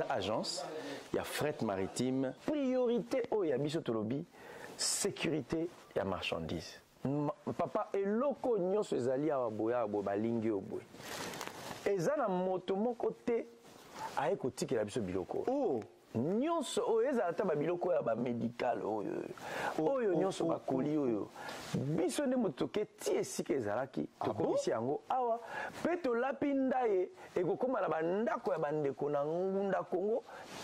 agence, il y a fret maritime, priorité au yabiso tolobi, sécurité et marchandises. Papa eloko nyonso ezali awa boya balingi oboy. Eza na moto moko te aye kotikela biso biloko. Oh nyonso oyo ezala ta babiloko ya bamedical oyo nyonso bakoli oyo biso nde moto toke ti esika ezalaki tokomisi yango awa mpe tolapi ndaye ekokóma na bandako ya bandeko na ngunda Congo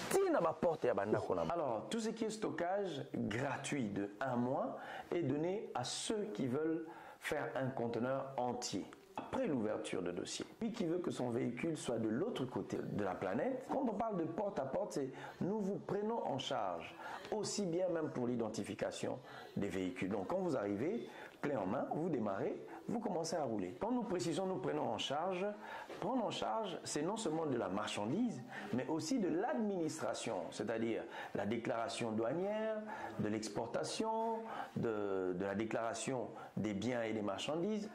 ti na baporte ya bandako na. Alors tout ce qui est stockage gratuit de 1 mois est donné à ceux qui veulent faire un conteneur entier après l'ouverture de dossier. Lui qui veut que son véhicule soit de l'autre côté de la planète, quand on parle de porte à porte, c'est nous vous prenons en charge, aussi bien même pour l'identification des véhicules. Donc quand vous arrivez, clé en main, vous démarrez, vous commencez à rouler. Quand nous précisons nous prenons en charge, prendre en charge, c'est non seulement de la marchandise, mais aussi de l'administration, c'est-à-dire la déclaration douanière, de l'exportation, de la déclaration des biens et des marchandises,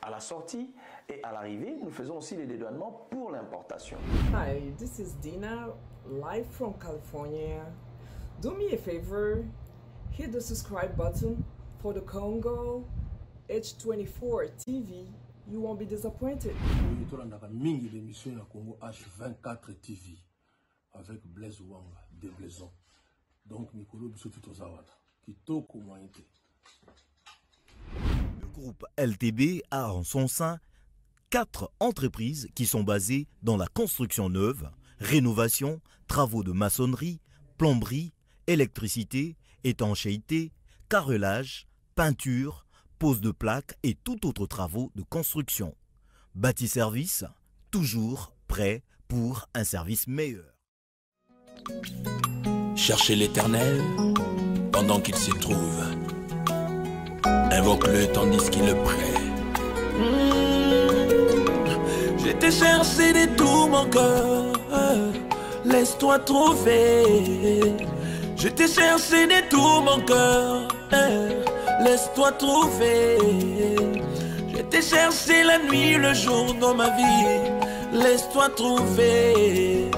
à la sortie et à l'arrivée, nous faisons aussi les dédouanements pour l'importation. Hi, this is Dina, live from California. Do me a favor, hit the subscribe button for the Congo H24 TV. You won't be disappointed. Nous avons mingi d'émissions à Congo H24 TV avec Blaise Wanga, Déblaison. Donc, Mikolo Bissotu Tozawada, qui toko moyenté. Le groupe LTB a en son sein 4 entreprises qui sont basées dans la construction neuve, rénovation, travaux de maçonnerie, plomberie, électricité, étanchéité, carrelage, peinture, pose de plaques et tout autre travaux de construction. Bâti-service, toujours prêt pour un service meilleur. Cherchez l'Éternel pendant qu'il s'y trouve. Invoque-le tandis qu'il le prie. Je t'ai cherché de tout mon cœur, laisse-toi trouver. Je t'ai cherché de tout mon cœur, laisse-toi trouver. Je t'ai cherché la nuit, le jour dans ma vie, laisse-toi trouver.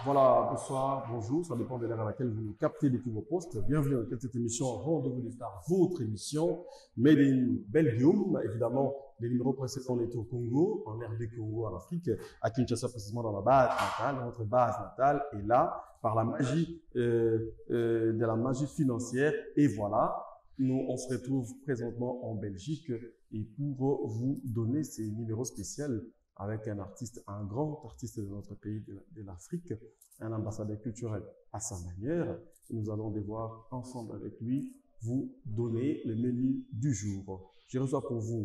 Voilà, bonsoir, bonjour, ça dépend de l'heure à laquelle vous captez depuis vos postes. Bienvenue dans cette émission Rendez-vous des Stars, votre émission Made in Belgium. Évidemment, les numéros précédents étaient au Congo, en RD Congo, en Afrique, à Kinshasa précisément dans la base natale, notre base natale. Et là, par la magie de la magie financière, et voilà, nous on se retrouve présentement en Belgique et pour vous donner ces numéros spéciaux avec un artiste, un grand artiste de notre pays, de l'Afrique, un ambassadeur culturel à sa manière. Nous allons devoir ensemble avec lui vous donner le menu du jour. Je reçois pour vous.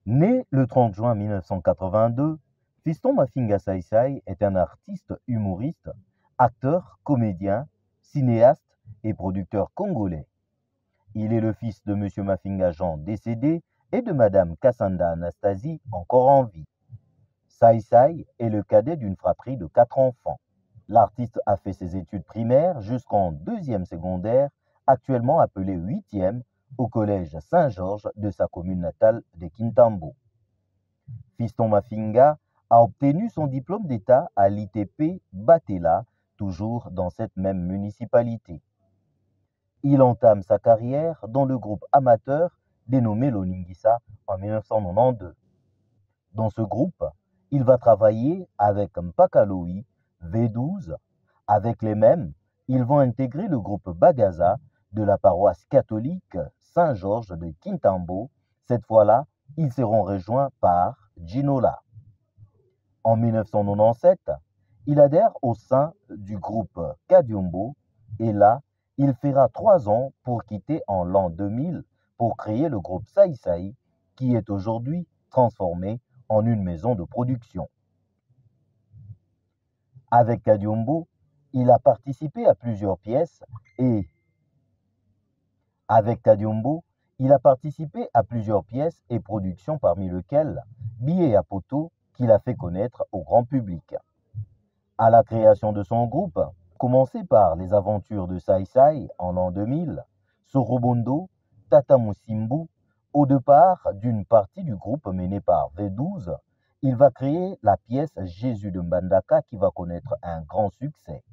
Né le 30 juin 1982, Fiston Mafinga Saïsaï est un artiste humoriste, acteur, comédien, cinéaste et producteur congolais. Il est le fils de M. Mafinga Jean décédé et de Madame Kassanda Anastasie encore en vie. Saïsaï est le cadet d'une fratrie de 4 enfants. L'artiste a fait ses études primaires jusqu'en 2e secondaire, actuellement appelé 8e, au collège Saint-Georges de sa commune natale de Kintambo. Fiston Mafinga a obtenu son diplôme d'État à l'ITP Batela, toujours dans cette même municipalité. Il entame sa carrière dans le groupe amateur dénommé Loningisa en 1992. Dans ce groupe, il va travailler avec Mpakaloui, V12. Avec les mêmes, ils vont intégrer le groupe Bagaza de la paroisse catholique Saint-Georges de Kintambo. Cette fois-là, ils seront rejoints par Ginola. En 1997, il adhère au sein du groupe Kadiombo et là, il fera 3 ans pour quitter en l'an 2000 pour créer le groupe Saïsaï qui est aujourd'hui transformé en une maison de production. Avec Kadiombo, il a participé à plusieurs pièces et productions parmi lesquelles Billet à Poto qu'il a fait connaître au grand public. À la création de son groupe, commencé par les aventures de Saïsaï en l'an 2000, Sorobondo, Tata Musimbu, au départ d'une partie du groupe mené par V12 il va créer la pièce Jésus de Mbandaka qui va connaître un grand succès.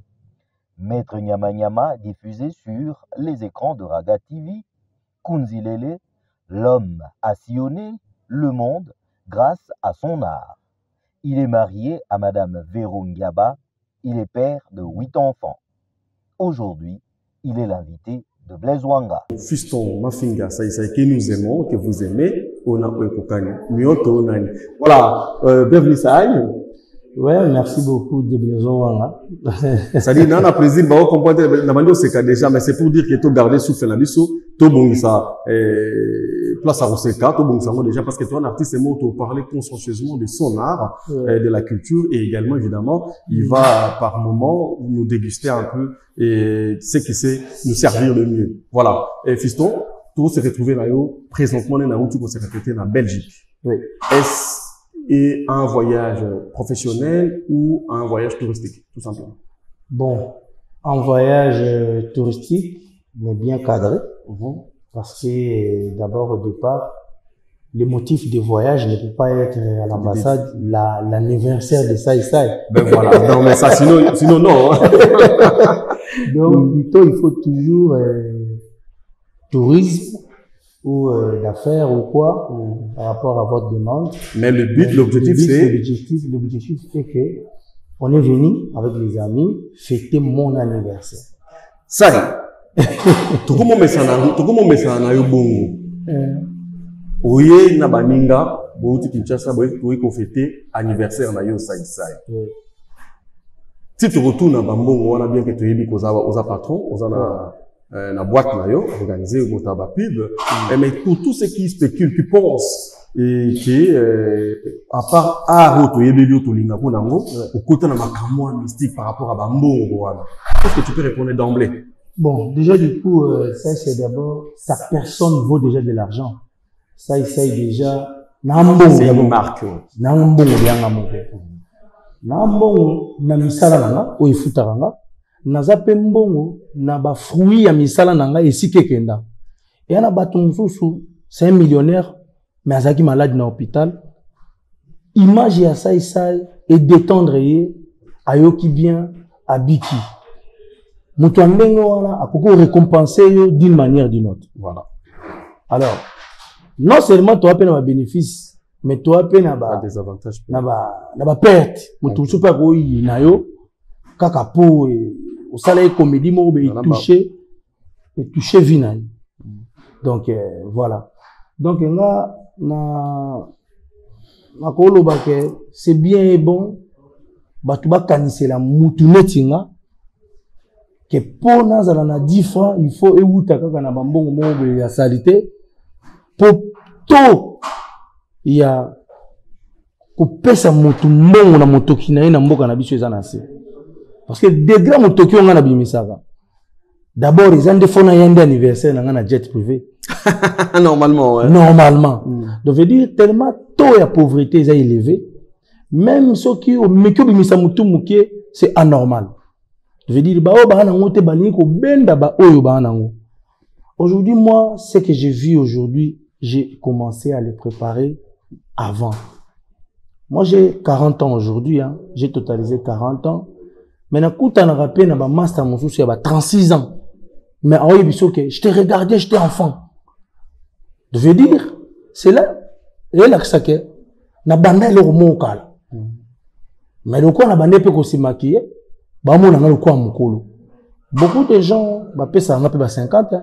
Maître Nyama Nyama diffusé sur les écrans de Raga TV, Kunzilele, l'homme a sillonné le monde grâce à son art. Il est marié à Madame Véro Ngiaba, il est père de 8 enfants. Aujourd'hui, il est l'invité de Blaise Wanga. Fiston Mafinga, ça que nous aimons, que vous aimez, on a voilà, bienvenue Saïd. Ouais, merci beaucoup de Blaise Wanga. Ça dit, non, la présidente, bah, on comprend, c'est cas déjà, mais c'est pour dire que tu gardes souffle la biso, tout bon, ça, place à Roseka, tout bon, ça, déjà, parce que toi, un artiste, c'est moi, tu parler consciencieusement de son art, de la culture, et également, évidemment, il va, par moment, nous déguster un peu, et ce qui sait nous servir de mieux. Voilà. Et fiston, tout s'est retrouvé là, présentement, on a où tu s'est répété en Belgique. Oui. Est-ce et un voyage professionnel ou un voyage touristique, tout simplement? Bon, un voyage touristique, mais bien cadré, parce que d'abord au départ, le motif de voyage ne peut pas être à l'ambassade l'anniversaire de Sai Sai. Ben voilà, non mais ça sinon non. Donc plutôt il faut toujours tourisme ou d'affaires ou quoi par rapport à votre demande. Mais le but, l'objectif c'est l'objectif c'est que on est venu avec les amis fêter mon anniversaire. Ça. Tout comme on na yo bongo. Oye na baninga bouti Kinshasa boye ko fêter anniversaire na yo Sai Sai. Si tu retournes à Bambongo, on a bien que tu es aux patrons, aux na boîte na yo organisé au taba pub, mais pour tous ceux qui spéculent, qui pensent et qui à part to yebeli to linga ko nango au côté na makamwa mystique par rapport à Bambongo, qu'est-ce que tu peux répondre d'emblée? Bon, déjà du coup ça c'est d'abord sa personne vaut déjà de l'argent. Ça déjà c'est une marque. Nambongo na misala nanga o ifutaranga naza pe mbongo na ba fruit ya misala nanga esike kenda et na bato mususu c'est un millionnaire mais azaki malade na hôpital image ya Sai Sai et détendre ye ayoki bien abiki mutu ndenge wana akoko récompenser yo d'une manière d'une autre. Voilà. Alors non seulement tu as pe na ba bénéfice mais toi pe na ba des avantages na ba perte mutu super ko yi na yo kaka po au salaire comédie mo be toucher vina. Donc voilà. Donc là na ko loba que c'est bien et bon batu ba kanisela mutu netinga que pour nazala na 10 francs il faut euta kaka na bambongo mo be ya salité pour tout il y a kopesa motu mbongo na motoki na ye na mboka na biso eza na se parce que degré motoki onga na bimisaka d'abord ils ont des fonds na yende anniversaire na jet privé normalement ouais. Normalement donc veut dire tellement taux ya pauvreté est élevé même ceux qui au mekyo bimisa motu muke c'est anormal veut dire ba o ba na ngote bali ko benda ba oyo ba na ngo. Aujourd'hui moi ce que j'ai vu aujourd'hui j'ai commencé à le préparer avant. Moi, j'ai 40 ans aujourd'hui, hein. J'ai totalisé 40 ans. Mais na kuta na rappelé na ba master mon souci, il y a 36 ans. Mais en haut, je t'ai regardé, j'étais enfant. Je veux dire, c'est là, et là que ça que, na banda le romo kala. Mais le quoi na banda peut se maquiller, bah mon na le quoi mukolo. Beaucoup de gens, bah peut ça, on a 50 ans.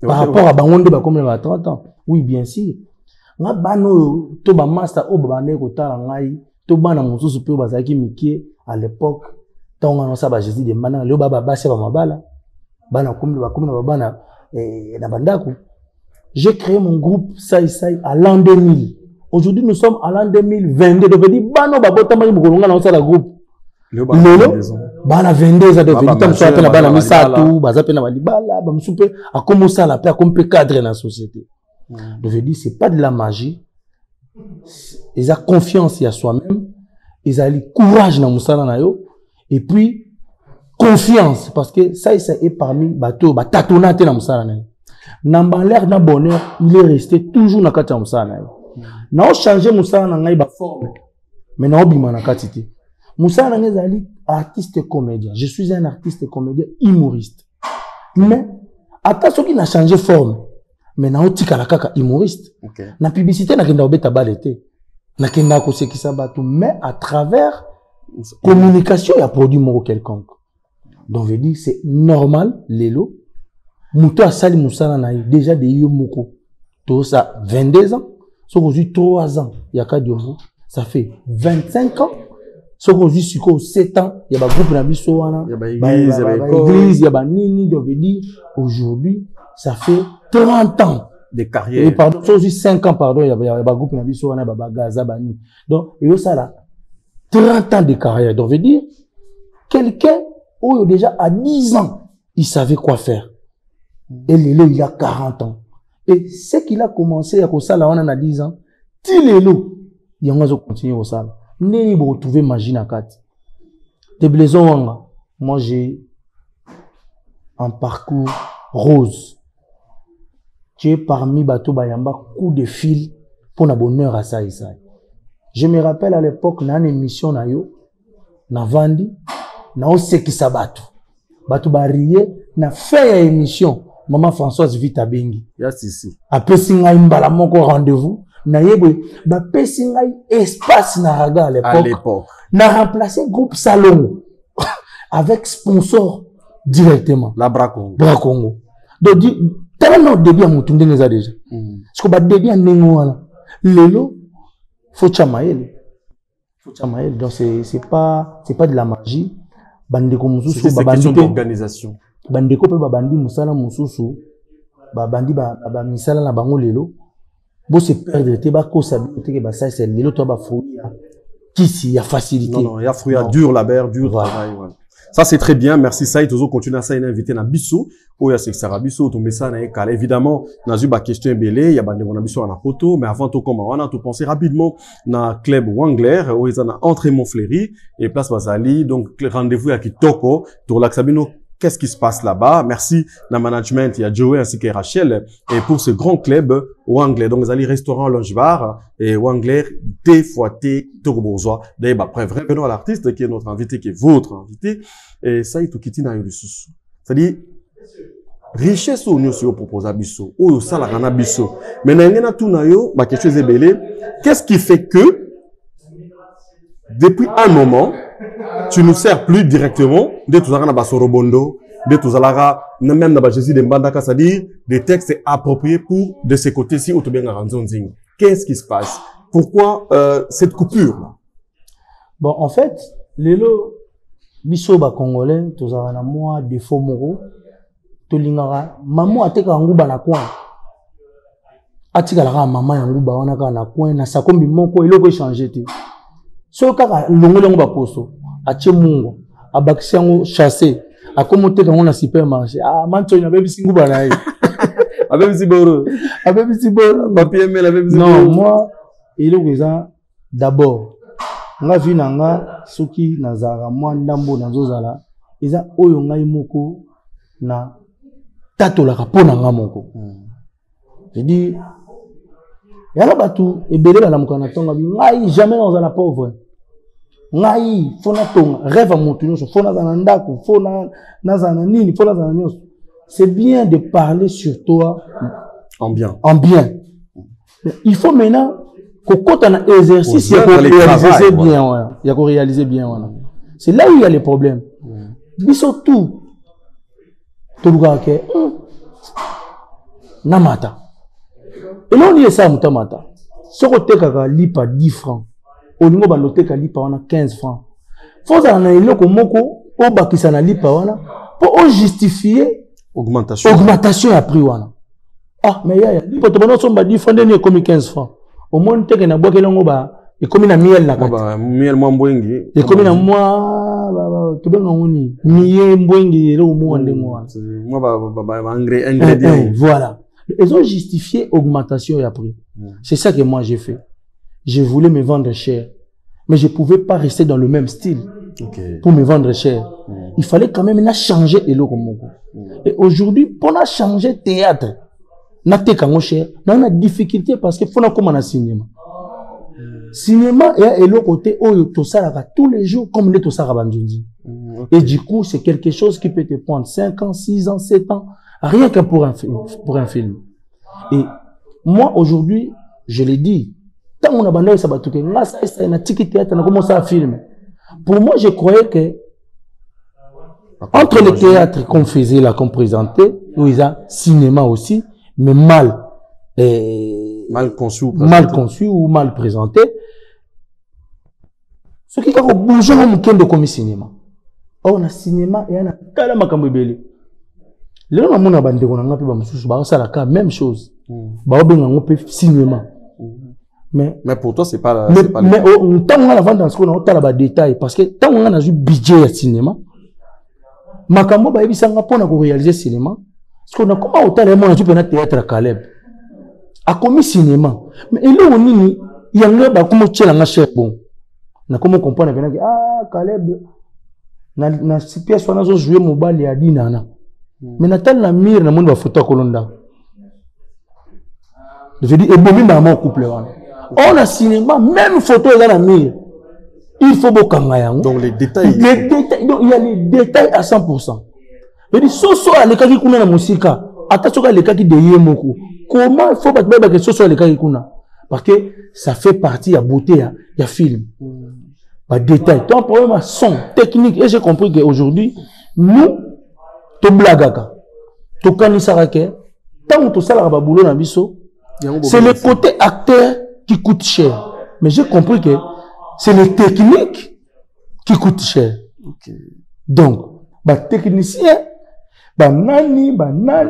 Par rapport à bangonde, bah comme 30 ans. Oui, bien sûr. Nga bano to ba master o ba ne ko tala ngai to bana mususu pe bazaki mikie à l'époque tonga no saba Jésus de mana le baba basi ba mabala bana kumbi na bana na bandako. J'ai créé mon groupe Sai Sai à l'an 2000. Aujourd'hui nous sommes à l'an 2022 donc dit bano ba botama ni mukolonga na sala groupe lelo bana 22 ans de vérité mso apena bana misatu baza pena balibala ba msupe akomosa la pe akompe cadre na société. Je veux dire, c'est pas de la magie. Ils ont confiance en soi-même. Ils ont le courage dans Moussala Nayo. Et puis, confiance. Parce que ça est parmi bateau, tatonate dans Moussala Nayo. Dans l'air, dans bonheur, il est resté toujours dans Moussala Nayo. N'a changé Moussala Nayo, forme. Mais non, bimana katiti. Moussa Nangezali, artiste comédien. Je suis un artiste comédien humoriste. Mais, attention qui n'a changé forme. Mais na otika la kaka humoriste. Okay. Na publicité na kenda obeta balete. Na kenda ko sekisa batu. Mais à travers communication, il y a produit moro quelconque. Donc, je dis, c'est normal, Lelo. Mouto a sali Moussa na déjà des yomoko. Tout ça, 22 ans. Sauf aujourd'hui 3 ans. Il y a qu'à dire, ça fait 25 ans. Sauf aujourd'hui, sur 7 ans, il y a un groupe Nabiso, il y a l'église, il y a Nini, donc je dis, aujourd'hui, ça fait 30 ans. Des carrières. Et pardon, sauf aujourd'hui 5 ans, pardon, il y a un groupe Nabiso, il y a Gaza, Bani. Donc, il y a ça là. 30 ans de carrière. Donc, je veux dire, quelqu'un, où déjà à 10 ans, il savait quoi faire. Et Lelo, il a 40 ans. Et ce qu'il a commencé à faire là, on en a 10 ans, il Lelo, il a continué au salle. N'est pas retrouver magie na kat. Des blaisons, moi j'ai un parcours rose. Tu es parmi Bato Bayamba, coup de fil pour na bonheur à ça et ça. Je me rappelle à l'époque, na une émission na yo, na Vandi, na oseki sabato. Bato Bariye, na fait une émission. Maman Françoise Vita Bengi. Yes, ici. Après, singa imbala moko rendez-vous. Na yebwe, ba pesinga espace na raga à l'époque. Na remplacé groupe Salon. Avec sponsor directement. La Bracongo. Bracongo. Donc, tellement début à moutounde neza déjà. Parce que ba début à nengoana. Lelo, faut chamael. Faut chamael. Donc, c'est pas de la magie. Bandeko mususu. C'est une question d'organisation. Bandeko pe babandi musala mususu. Babandi ba misala na bango lelo. Bon, c'est perdre, t'es pas que ça, c'est le toi, bah, fruit, qui il y a facilité. Non, il y a fruit, il y a dur labeur, dur travail, voilà. Ça, c'est très bien. Merci, ça. Et toujours continuer à ça, il a invité na Bissou. Oh, il y a Sexara Bissou, tout ça, na Ekala. Évidemment, na eu ba question belé, il y a bandé mon Bissou à la photo, mais avant tout, comme on a tout pensé rapidement, na club Wangler, où ils en a entré Montfléry, et place Bazali, donc, rendez-vous à Kitoko, pour l'Axabino. Qu'est-ce qui se passe là-bas? Merci, na management, il y a Joey ainsi que Rachel, et pour ce grand club, Wangler. Donc, vous allez restaurant, lounge bar, et Wangler, des fois, Togo Bourgeois. D'ailleurs, après, revenons à l'artiste, qui est notre invité, qui est votre invité, et ça, il tout quitte na Yulisus. C'est-à-dire, richesse ou nous se propose à Bissau, ou ça la rana Bissau. Mais n'a tout na yo, bah, quelque chose est belé. Qu'est-ce qui fait que, depuis un moment, tu nous sers plus directement de tout ça na basorobondo, de tout ça même na Jésus de Mbandaka, c'est-à-dire des textes appropriés pour de ce côté-ci ou tout bien ranzonzing. Qu'est-ce qui se passe? Pourquoi cette coupure? Bon, en fait, lelo biso ba congolais, tout ça na moi défaut moro, to lingara maman ateka nguba na coin. Atika la maman ya nguba wana ka na coin na sakombi moko eloko changer te. So kaka longolo nguba poso. Ache mungo, abakisi yango chassé, akomoteka yango na supermarché. Ah, manto na bebi singu bana ye. Abebisi boro. Abebisi boro. Papier mais abebisi boro. Non, moi, il est d'abord. Nga vi na nga soki nazara moi ndambo nazozala. Eza oyo ngai moko na tatolaka pona nga moko. Je dis, yala batu ebele bala mokana tonga bi ngai jamais nazala pauvre. Ngai fona tonga rêve à montunoso fona zanandako fona nazana nini fona zananyoso. C'est bien de parler sur toi en bien. En bien. Il faut maintenant qu'on a un exercice il y a qu'on réaliser bien voilà. Il y a qu'on réaliser bien voilà. C'est là où il y a les problèmes. Biso tout lugar que namata. Et là on y est ça mutamata. Ce côté kaka lipa 10 francs. Au niveau de l'hôtel, lipa wana 15 francs. Faut que na eloko moko o bakisa na lipa wana pour justifier augmentation à prix wana. Ah mais ya lipa to bana somba 10 francs ndeni comme 15 francs. Au moins teke na boke longo ba e comme na miel na kati. Ba miel mo mbwengi. E comme na moi to benga ngoni miel mbwengi elo mo ndengo wana. Moi ba ingrédients. Voilà. Ils ont justifié augmentation à prix. C'est ça que moi j'ai fait. Je voulais me vendre cher, mais je ne pouvais pas rester dans le même style pour me vendre cher. Il fallait quand même changer et Et aujourd'hui, pour changer théâtre, on a des difficultés parce qu'il faut comme un cinéma. cinéma et l'autre côté où tu sors tous les jours comme les tu sors à Banjunzi. Et du coup, c'est quelque chose qui peut te prendre 5 ans, 6 ans, 7 ans, rien que pour un film. Et moi, aujourd'hui, je l'ai dit, tant on a bandé ça batouké, là, ça, c'est un ticket théâtre, on a commencé à filmer. Pour moi, je croyais que, entre les théâtres qu'on faisait là, qu'on présentait, où il y a cinéma aussi, mais mal conçu ou mal présenté, ce qui a bougé dans mon de comme cinéma. On a cinéma et on a talama kambebele. Le nom mon abandé on a ngapi ba mususu ba ça la même chose. Ba obenga ngope cinéma. Mais pour toi c'est pas mais tant on a la vente dans ce qu'on a tala ba détail parce que tant on a un budget à cinéma makambo ba ebisanga pona ko réaliser cinéma parce qu'on a comment autant les mon tu peux na théâtre à Caleb a commis cinéma mais et là on nini yanga ba comme tchela nga chef bon na comment comprendre que Caleb na si pièce on a joué mobile ya dinana mais natal na mire na monde ba photo kolonda je dis et bomi na mon couple là on a cinéma même photo dans la mire il faut beaucoup yango donc les détails donc il y a les détails à 100%. Je dis soso aleka ki kuna na musika atachoka aleka ki de yemoko comment il faut battre que soso aleka ki kuna parce que ça fait partie de la beauté ya film. Pas détail. Ton problème à son technique et j'ai compris qu'aujourd'hui nous to blagaka to kanisara ke tant to sala ba boulot na biso c'est le côté acteur qui coûte cher mais j'ai compris que c'est les techniques qui coûtent cher. Donc bah technicien bah nani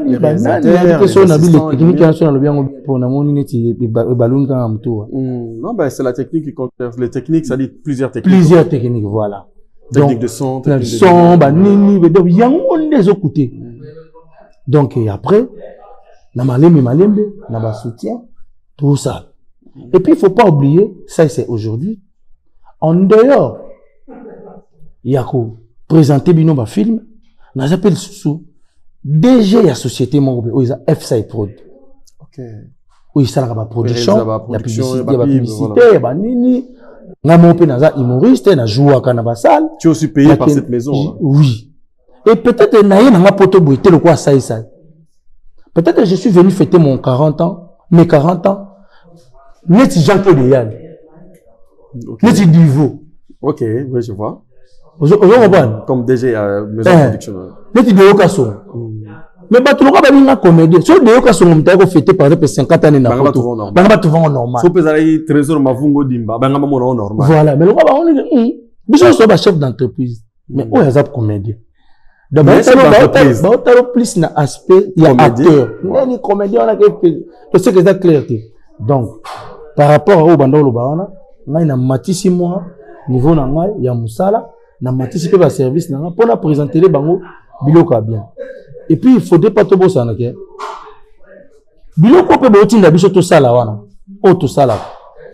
les techniques nationales bien pour na moni neti balloon quand am tout. Non bah c'est la technique qui compte. Les techniques ça dit plusieurs techniques voilà. Technique de son, bah nini donc yango les autres côtés. Donc et après na malembe na ba soutien tout ça. Et puis il faut pas oublier ça c'est aujourd'hui en dehors il y a quoi présenter bino ba film na j'appelle sous DG la société mon où ils a FSI Prod. OK. Où ils ça la production, la publicité, ba nini na mon pe na humoriste na joua kana ba salle. Tu es aussi payé par cette maison là. Oui. Et peut-être na yé na ma poto boité le quoi ça. Peut-être je suis venu fêter mon 40 ans, mes 40 ans. Net Jean-Claude Yann. Net Divo. OK, oui, je vois. Comme DG à maison de production. Net Deokaso. Mais bah tu n'auras pas une comédie. Sur Deokaso on t'a fêté par exemple 50 années na photo. Banga tu vends normal. So pezali trésor mavungo dimba banga mamo normal. Voilà, mais le gars on est biso so ba chef d'entreprise. Mais où est-ce comédie? Donc bah plus na aspect il y a acteur. Ni comédien on a que c'est que ça clarté. Donc par rapport au bandolo baana ngai na matisi moi niveau na ngai ya musala na matisi pe ba service na pour la présenter les bango biloko bien. Et puis il faudrait pas tout bossa na ke biloko pe botinda biso to sala wana o to sala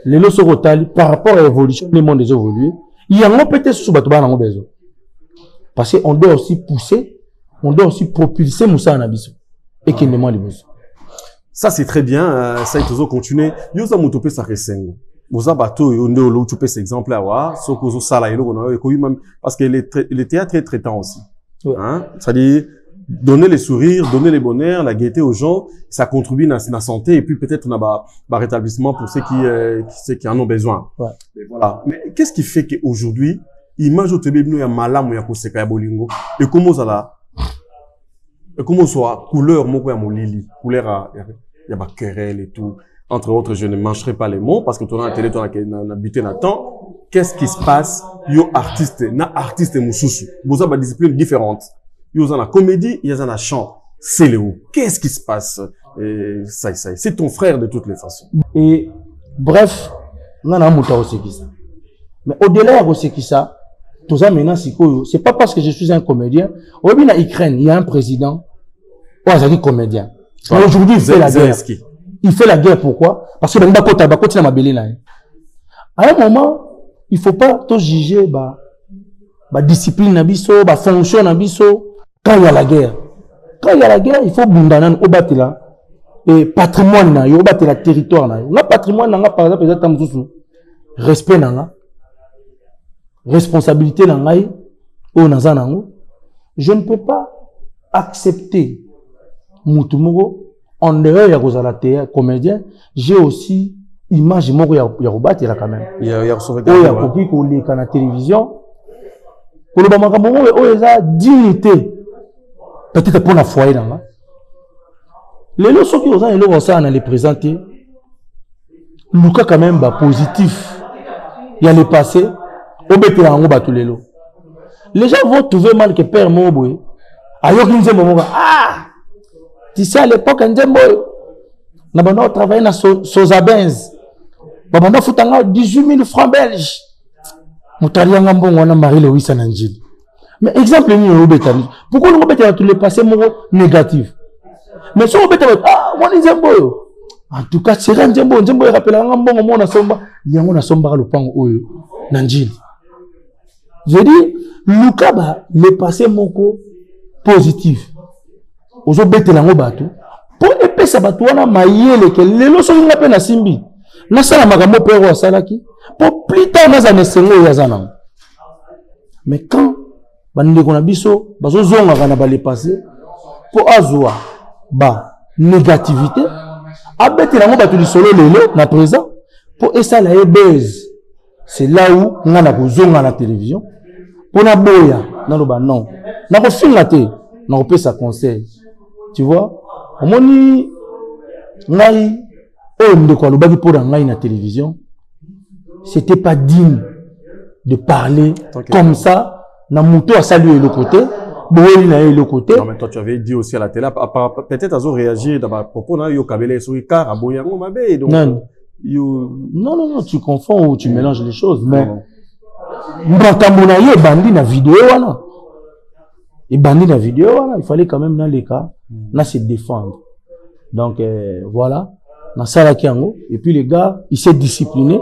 les leçons rotali par rapport à l'évolution des mondes des évoluer il y a un peut-être sous bato bana besoin parce qu'on doit aussi pousser on doit aussi propulser musa na biso et qu'il ne moins les besoins. Ça c'est très bien, ça il faut continuer. Yosa motope sa resengo. Boza bato yo ndo lo tu peux exemple avoir so ko sala ilo ko ko même parce que le théâtre est traitant aussi. Hein? C'est-à-dire donner les sourires, donner les bonheurs, la gaieté aux gens, ça contribue à la santé et puis peut-être on a ba rétablissement pour ceux qui en ont besoin. Ouais. Mais voilà. Mais qu'est-ce qui fait qu'aujourd'hui image au tebe bino ya malamu ya ko seka ya bolingo et comment ça là et comment soit couleur moko ya molili couleur ya ba querelle et tout entre autres je ne mangerai pas les mots parce que tu as la télé tu as buté na temps qu'est-ce qui se passe yo artiste mususu boza ba discipline différente yo za na comédie il y a na chant c'est le où qu'est-ce qui se passe et ça c'est ton frère de toutes les façons et bref nana muta osekisa mais au-delà de osekisa tout ça maintenant c'est pas parce que je suis un comédien au bien en Ukraine il y a un président qui comédien aujourd'hui il fait la guerre il fait la guerre pourquoi parce que ben ba koti na mabele na à un moment il faut pas tout juger ba discipline na biso ba fonction na biso quand il y a la guerre il faut bundana au batela et patrimoine na yo batela territoire na yo na patrimoine na par exemple exactement mususu respect nanga, responsabilité nangai, o nazanango, je ne peux pas accepter Moutoumoro en dehors ya kozala comédien, j'ai aussi image moko ya robati là quand même. Il y a koki ko leka na télévision. Pour le makambo oyo eza dignité. Peut-être pour la foyer nanga. Les lots soki oza elo ça na les présenter. Luka quand même ba positif. Il y a le passé, obetela ngo ba tous les lots. Les gens vont trouver mal que père Moboy. Ayoki nzembo moka. Ah! Tu sais à l'époque nzembo na bana travailler na Sozabenz. Babana futanga 18 000 francs belges. Moutali nga mbongo na Marie-Louise Nanjili. Mais exemple ni obetani. Pourquoi on obetela tous les passés mo négatif? Mais si on obetela ah, moi nzembo. En tout cas, c'est nzembo rappela nga mbongo mo na somba, yango na somba le pango oyo Nanjili. Je dis Lukaba le passé moko positif. Ozo betela ngo bato. Pour epesa bato wana mayele ke lelo so nga pe na simbi. Na sala makambo pero asalaki. Pour plus tard naza nesengo yazana. Mais quand bande ko na biso bazo zonga kana ba le passé pour azwa ba négativité abetela ngo bato lisolo lelo na présent pour esala e buzz. C'est là où nga na kozonga na télévision. Pour na boya na loba non. Na ko finga te na ko pesa conseil. Tu vois? Omoni ngai o ndeko alobaki pour ngai na télévision. C'était pas digne de parler comme ça na muto a salué le côté, boeli na le côté. Non mais toi tu avais dit aussi à la télé peut-être azo réagir dans ma propos na yo kabele sur car aboyango mabe donc non, tu confonds ou tu mélanges les choses mais mbakamona ye bandi na vidéo wana. Et bandi la vidéo, il fallait quand même dans les cas, là se défendre. Donc voilà, dans ça et puis le gars, il s'est discipliné,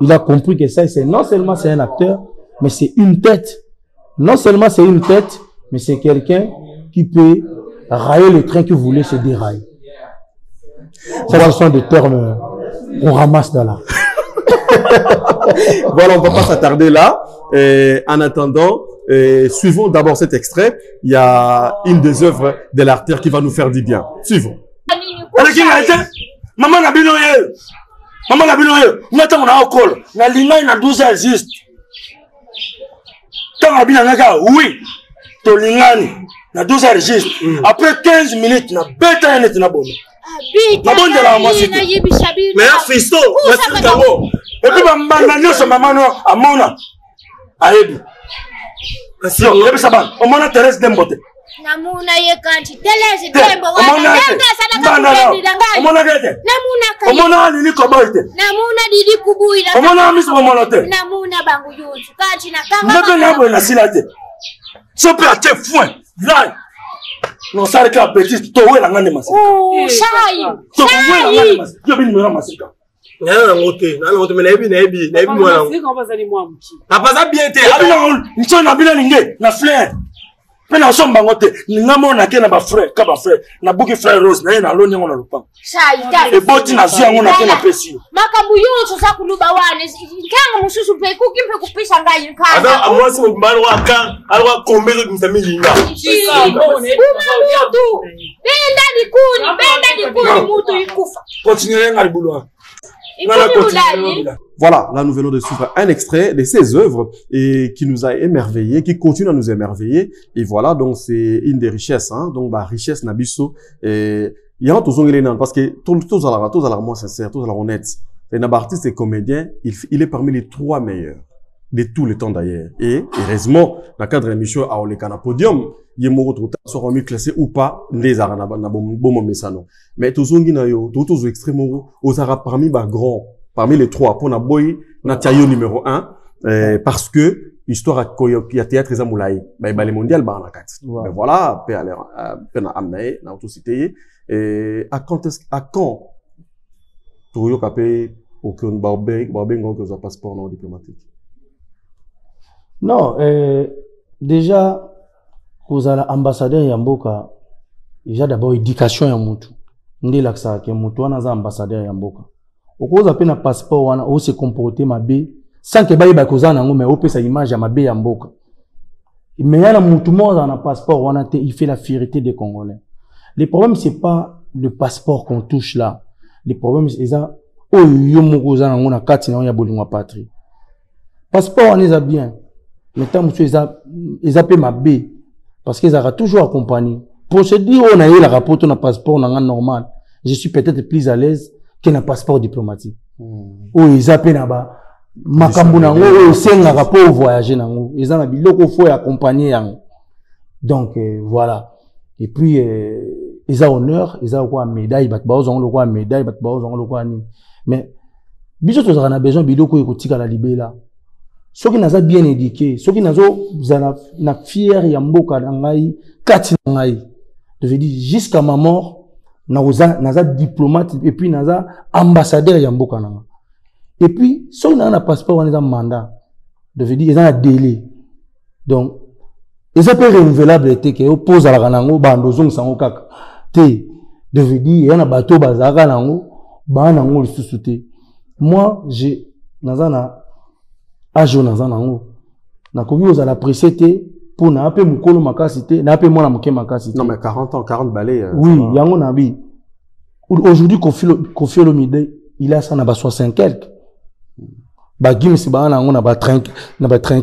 il a compris que ça, c'est non seulement c'est un acteur, mais c'est une tête. Non seulement c'est une tête, mais c'est quelqu'un qui peut railler le train que vous voulez se dérailler. Ça, ce sont des termes qu'on ramasse dans la. Voilà, on va pas s'attarder là. En attendant, suivons d'abord cet extrait. Il y a une des œuvres de l'artiste qui va nous faire du bien. Suivons. Maman na bino ye. Maman na bino ye. Ngata mona okol. Na linga na 12 heures juste. Tant na bina ngaka oui. To lingani na 12 heures juste. Après 15 minutes na beta net na bono. Na bonde la mwasi. Mais fisto, merci d'abord. Et puis maman nyonso maman no amona. Ayebi. Si on est ça on m'a Thérèse Dembote. Namuna ye kanti Thérèse Dembo wa namuna nini koboite. Namuna didi kubuira. Omona miso momonote. Namuna bangu yuzu kanti na kanga. Ndebe nabo na silate. Sope a te foin. Là. Non ça le cas petit to we na ngane masika. Oh, sai. To we na ngane masika. Yo bi nimero masika. Na ngote mena ebi mwana. Masika on bazali mwa mki. Apaza bien te. Abina ncho na bina linge na fleur. Pena somba ngote ninga na ke na ba frère ka ba frère na buki frère Rose na na loni ngona lupa. Sai dai. E boti na zia ngona ke na pesi. Makambu yuzu sa kuluba wane nkanga mususu pe kukimpe kupisa ngai nkanga. Ada amwasi mbalo waka alwa kombeza kumsami linga. Benda dikuni mutu ikufa. Continuez ngari bulwa. Voilà, là nous venons de suivre un extrait de ses œuvres et qui nous a émerveillés, qui continue à nous émerveiller. Et voilà, donc c'est une des richesses, hein. Donc bah richesse nabiso et il y a tous parce que tous à la moins sincère, tous à la honnête. Un artiste et comédien, il est parmi les 3 meilleurs de tous les temps d'ailleurs. Et heureusement, dans le cadre de l'émission à Olekana Podium, il y a mon soit remis classé ou pas les arana na bon messano. Mais tous tous extrêmement aux arabes parmi les 3 pour na boy na tiayo numéro 1 parce que histoire à théâtre zamoulaï bah les mondial ba na kat. Mais voilà, pe na amnae na autocité et à quand pour yo capé aucun barbengo que ça passeport non diplomatique. Non, déjà, vous avez ambassadeur Yamboka, il y a d'abord éducation à Moutou. On dit là que ça, que Moutou a ambassadeur Yamboka. Oko za pe na passeport wana o se comporter mabe sans que baye ba koza nango mais o pe sa image ya mabe ya mboka. Mais il y a un passeport, il fait la fierté des Congolais. Le problème, c'est pas le passeport qu'on touche là. Le problème, c'est ça. Oh, on a 4 ans, il y a beaucoup de patrie. Passeport, on les a bien. Maintenant, monsieur, ils a ma B. Parce qu'ils ont toujours accompagné. Procédure, on a eu la rapport, on a passeport, on a un normal. Je suis peut-être plus à l'aise qu'un passeport diplomatique. Oh, ils appellent là-bas. Makambu nango oyo sengaka po voyager nango eza na biloko fo ya accompagner yango donc voilà et puis eza honneur eza quoi médaille bat ba ozongo quoi médaille bat ba ozongo quoi ni mais biso tozaka na besoin biloko ekotika la libela soki naza bien éduqué soki nazo zana na fier ya mboka na ngai kati na ngai je veux dire jusqu'à ma mort naza diplomate et puis naza ambassadeur ya mboka na ngai. Et puis, si on a un passeport, on a un mandat. Je veux dire, ils ont un délai. Donc, ils ont pas renouvelable, que on pose à la ranango, bandozong sango kaka. Je veux dire, il y a un bateau bazaka nango, banango le sous-souté. Moi, j'ai, nazana, ajo nazana nango. Na komi aux à la précédé, pour na ape mukolo makasité, na ape moi na muke makasité. Non, mais 40 ans, 40 balais. Oui, yango nabi. Aujourd'hui, Kofi Olomide, il a ça, na ba 60 quelques. Ba Gims ba na ngona ba 30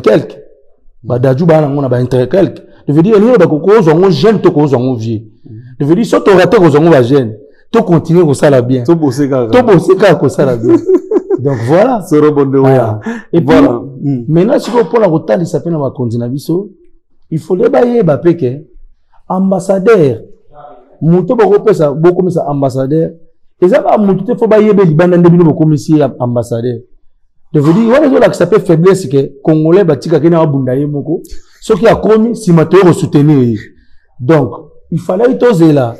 quelques ba Daju ba na ngona ba 30 quelques je veux dire il y a ba ko zongo jeune to ko zongo vieux je veux dire so to rater ko zongo ba jeune to continuer ko ça la bien to bosser ka ko ça la bien donc voilà c'est rebonde voilà. Et puis voilà. Maintenant si ko pour la rotali ça peut na ba continent biso il faut les bailler ba peke ambassadeur muto ba ko pesa beaucoup mais ça ambassadeur et ça ba muto faut bailler be libanda ndebino ba commissaire ambassadeur. Je veux dire, on a cette faiblesse que Congolais batika kena abundaye moko, ce qui a commis si matériel soutenir. Donc, il fallait toser là.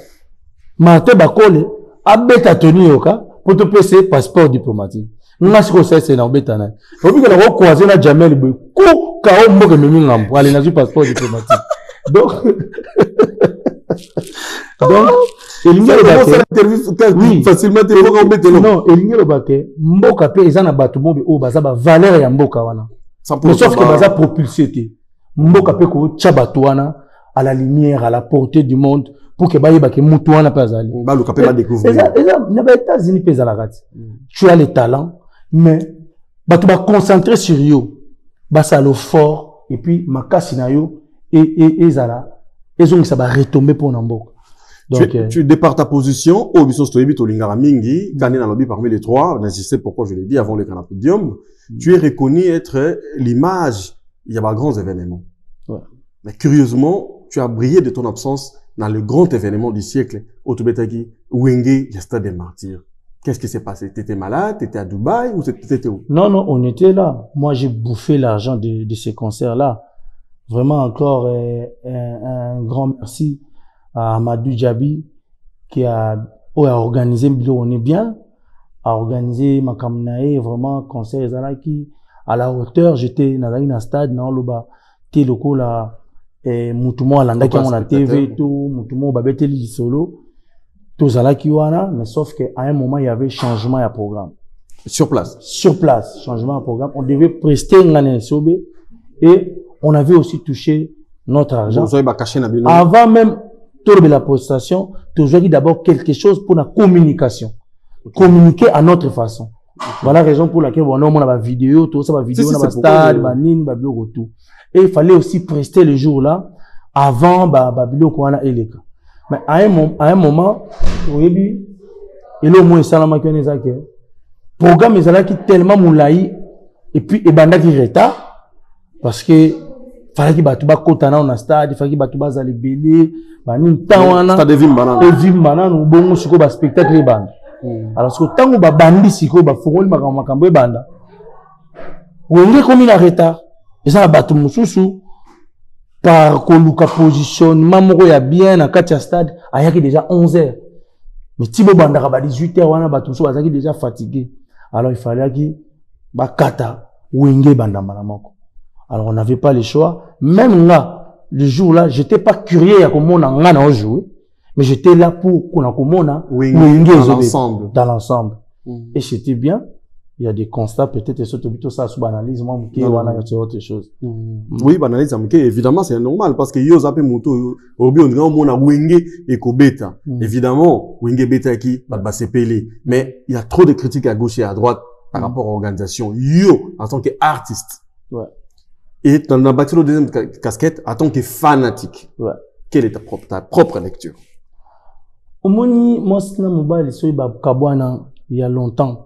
Mate bakole abeta tenu yoka pour te passer passeport diplomatique. Nga siko c'est na obeta na. Obi que la croiser na Jamel be ko ka o mboke memi ngambo aller na passeport diplomatique. Donc facilement non elingi lobake mboka pe eza na bato bombe o baza ba valeur ya mboka wana sauf que baza propulsé te mboka pe ko tcha bato wana à la lumière à la portée du monde pour que baye bake mutu wana pe azali ba luka pe ba découvrir eza na ba États-Unis pe za la rati tu as les talents mais bato ba concentrer sur yo ba salo fort et puis makasi na yo et zala ezongi ça va retomber pour na mboka. Donc, tu départ ta position, au Bisson Stoyebi, Tolingara Mingi, Kane Nalobi parmi les trois, je sais pourquoi je l'ai dit avant le canapodium, tu es reconnu être l'image, il y a pas grands événements. Ouais. Mais curieusement, tu as brillé de ton absence dans le grand événement du siècle, Otobetaki, Wenge, le stade des martyrs. Qu'est-ce qui s'est passé? T'étais malade, t'étais à Dubaï ou t'étais où? Non, on était là. Moi, j'ai bouffé l'argent de ces concerts-là. Vraiment encore un grand merci à Amadou Djabi qui a organisé, on est bien, a organisé ma kamnae, vraiment concert qui à la hauteur, j'étais dans un stade, dans le bas, t'es le coup là, et Moutoumou Alanda qui a la TV, tout, Moutoumou Babete li solo, tout ça là qui wana, mais sauf qu'à un moment il y avait changement à programme. Sur place? Sur place, changement à programme. On devait prester un sobe et on avait aussi touché notre argent. Avant même de la prestation, toujours d'abord quelque chose pour la communication. Communiquer à notre façon. Voilà la raison pour laquelle on a la vidéo, tout ça, la vidéo, on a stade, tout. Et il fallait aussi prester le jour là, avant, Babilo, Kouana et les cas. Mais à un moment, il y a au moins ça, le programme est tellement moulaï, et puis, et banda qui retard, parce que, fallait qu'il batuba kotana on a stade, fallait qu'il batuba zali belé, bani tawana, stade vimbana, et vimbana, nous bon siko ba spectacle les bandes. Alors ce que tant ou ba bandi siko ba fongoli makambo banda. Wenge comme il a retard, et ça batu mususu par koluka positionnement moko ya bien na katia stade, ayaki déjà 11h. Mais Thibaut Banda ba 18h wana batu mususu azaki déjà fatigué. Alors il fallait qu'il ba kata wenge banda malamoko. Alors on n'avait pas le choix. Même là, le jour là, j'étais pas curieux à comment on a joué, mais j'étais là pour qu'on a comment on a dans l'ensemble. Dans l'ensemble. Et c'était bien. Il y a des constats, peut-être, surtout ça, sous analyse, moi, qui est autre chose. Oui, analyse, évidemment, c'est normal, parce que yo zappé moto, on a wenge et kobeta. Évidemment, wenge beta qui, c'est pelé. Mais il y a trop de critiques à gauche et à droite par rapport à l'organisation. Yo, en tant qu'artiste. Ouais. Et dans la bâtiment de deuxième casquette, en tant que fanatique. Ouais. Quelle est ta propre lecture? Au moni, moi, c'est un mobile, il y a longtemps.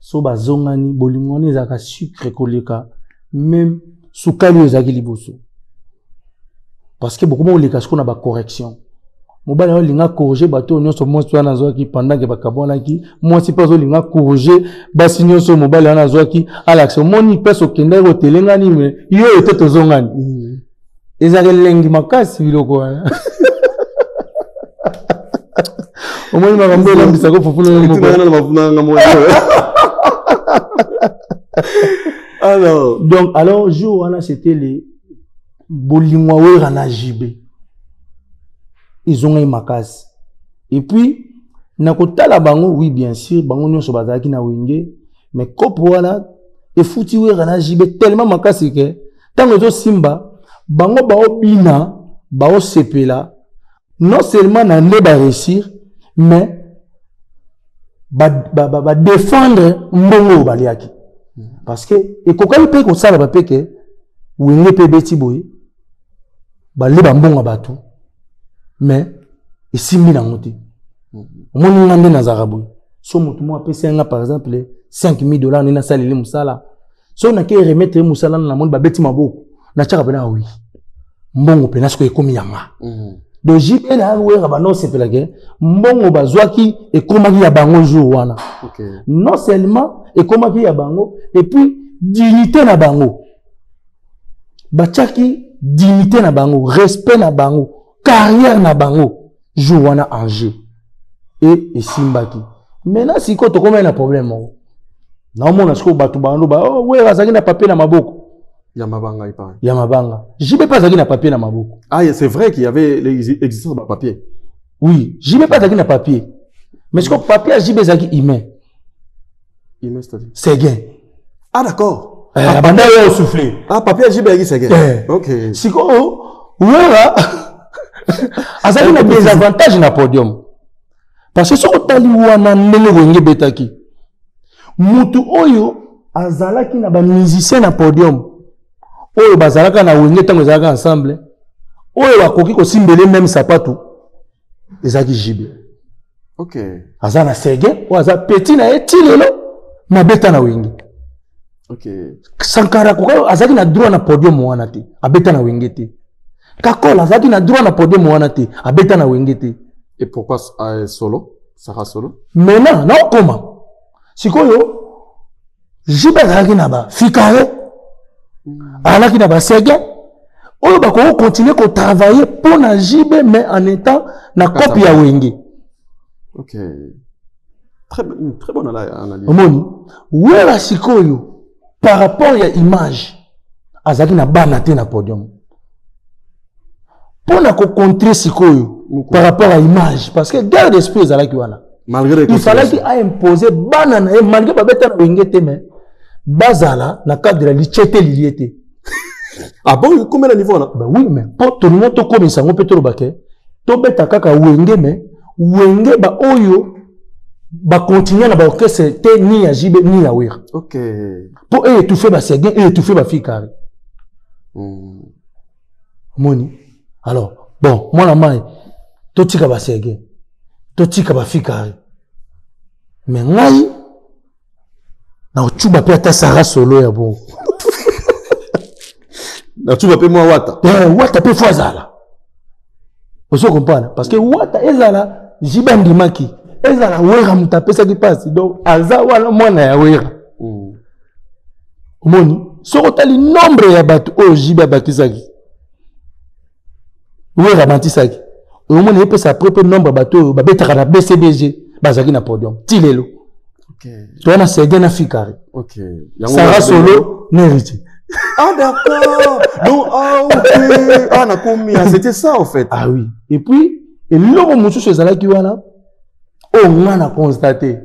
So bazongani bolingoni zaka sucre koleka même sukali ezaki liboso parce que beaucoup mo leka skona ba correction mobali yo linga corriger bato nyonso mo so na zoaki pendant que bakabona ki moi si pas zo linga corriger ba sinyo so mobali na zoaki alaxe moni peso kende ko telengani me yo ete tozongani ezaki lengi makasi biloko wana au moins ma rambe lambisa ko fufuna mo alors jour c'était les bolingwawe rana jibé ils ont eu makas et puis na kotala bango oui bien sûr bango nyonso bazaki na wenge mais kopo wana e futi we rana jibé tellement makasi que tango zo simba bango bao bina bao sepela non seulement na ne ba réussir mais ba défendre mbongo baliaki parce que et kokali pe ko sala ba peke wenge pe beti boy ba le ba mbongo batu mais isimbi na ngoti moni ngande na zarabu so mutu mo apesa nga par exemple $5,000 ni na salile musala so na ke remettre musala na moni ba beti maboko na chaka pena oui mbongo pena sko ekomi yanga donc jibe na wera ba no sepela ke mbongo bazwaki ekomaki ya bango jour wana non seulement ekomaki ya bango et puis dignité na bango bachaki dignité na bango respect na bango carrière na bango jour wana en jeu et simbaki maintenant si ko to comme un problème na mona sko batu bando ba oh wera zaki na papier na maboko Yamabanga, il paraît. Yamabanga. J'y vais pas na papier dans ma boucle. Ah, c'est vrai qu'il y avait l'existence de papier. Oui, j'y vais pas na papier. Mais ce que papier, j'y vais zaki humain. Humain, c'est-à-dire? C'est gain. Ah, d'accord. Ah, banda yo soufflé. Ah, papier, j'y vais c'est gain. Ok. Si ko, voilà. Azaki na des avantages na podium. Parce que ce que tali wana nene wenge betaki. Mutu oyo, azalaki na ba musicien na podium. Oyo bazalaka na wenge tango ezalaka ensemble oyo bakoki kosimbele même sapato ezaki jibe ok aza na sege o aza petit na etilelo na beta na wenge ok Sankara ko azaki na droit na podium wana te abeta na wenge te Kakola azaki na droit na podium wana te abeta na wenge te et pourquoi solo Sarah solo maintenant non comment sikoyo jibe azaki na ba fikare alaki na basege oyo bako continuer ko travailler pour na jibe mais en étant na copie ya wenge. OK. Très bonne analyse. Omoni, wera sikoyo par rapport à image azaki na bana te na podium. Pour na ko contrer sikoyo par rapport à image parce que garde d'esprit ezalaki wana. Malgré il fallait qu'il a imposé bana na malgré babeta na wenge te mais bazala na cadre de la lichete liliete. Ah bon, combien de niveau là? Bah oui, mais pour tout le monde, tout comme ça, on peut tout le baquet. Tout bête à kaka wenge, mais wenge ba oyo ba continuer na ba orchestre te ni ya jibe ni ya wera. Ok. Pour eux étouffer ba seguen, eux étouffer ba fille carré. Moni. Alors, bon, moi la main, tout tika ba seguen, tout tika ba fille carré. Mais ngai na ochuba pe ata Sarah solo ya bon. Na tu vas payer moi wata. Wata pe fazala. Vous comprenez parce que wata ezala jibandi maki. Ezala wera mutape ça qui passe. Donc aza wala mwana ya wera. Omoni, soko tali nombre ya batu o jiba bakisaki. Wera bantisaki. Omoni pe sa propre nombre batu ba betaka na BCBG bazaki na podium. Tilelo. OK. Toi na sege na fikari. OK. Sarah solo n'héritier. Ah d'accord. Donc ah OK. Ah na combien c'était ça en fait. Ah oui. Et puis et loko mususu ezalaki wana o ngana constater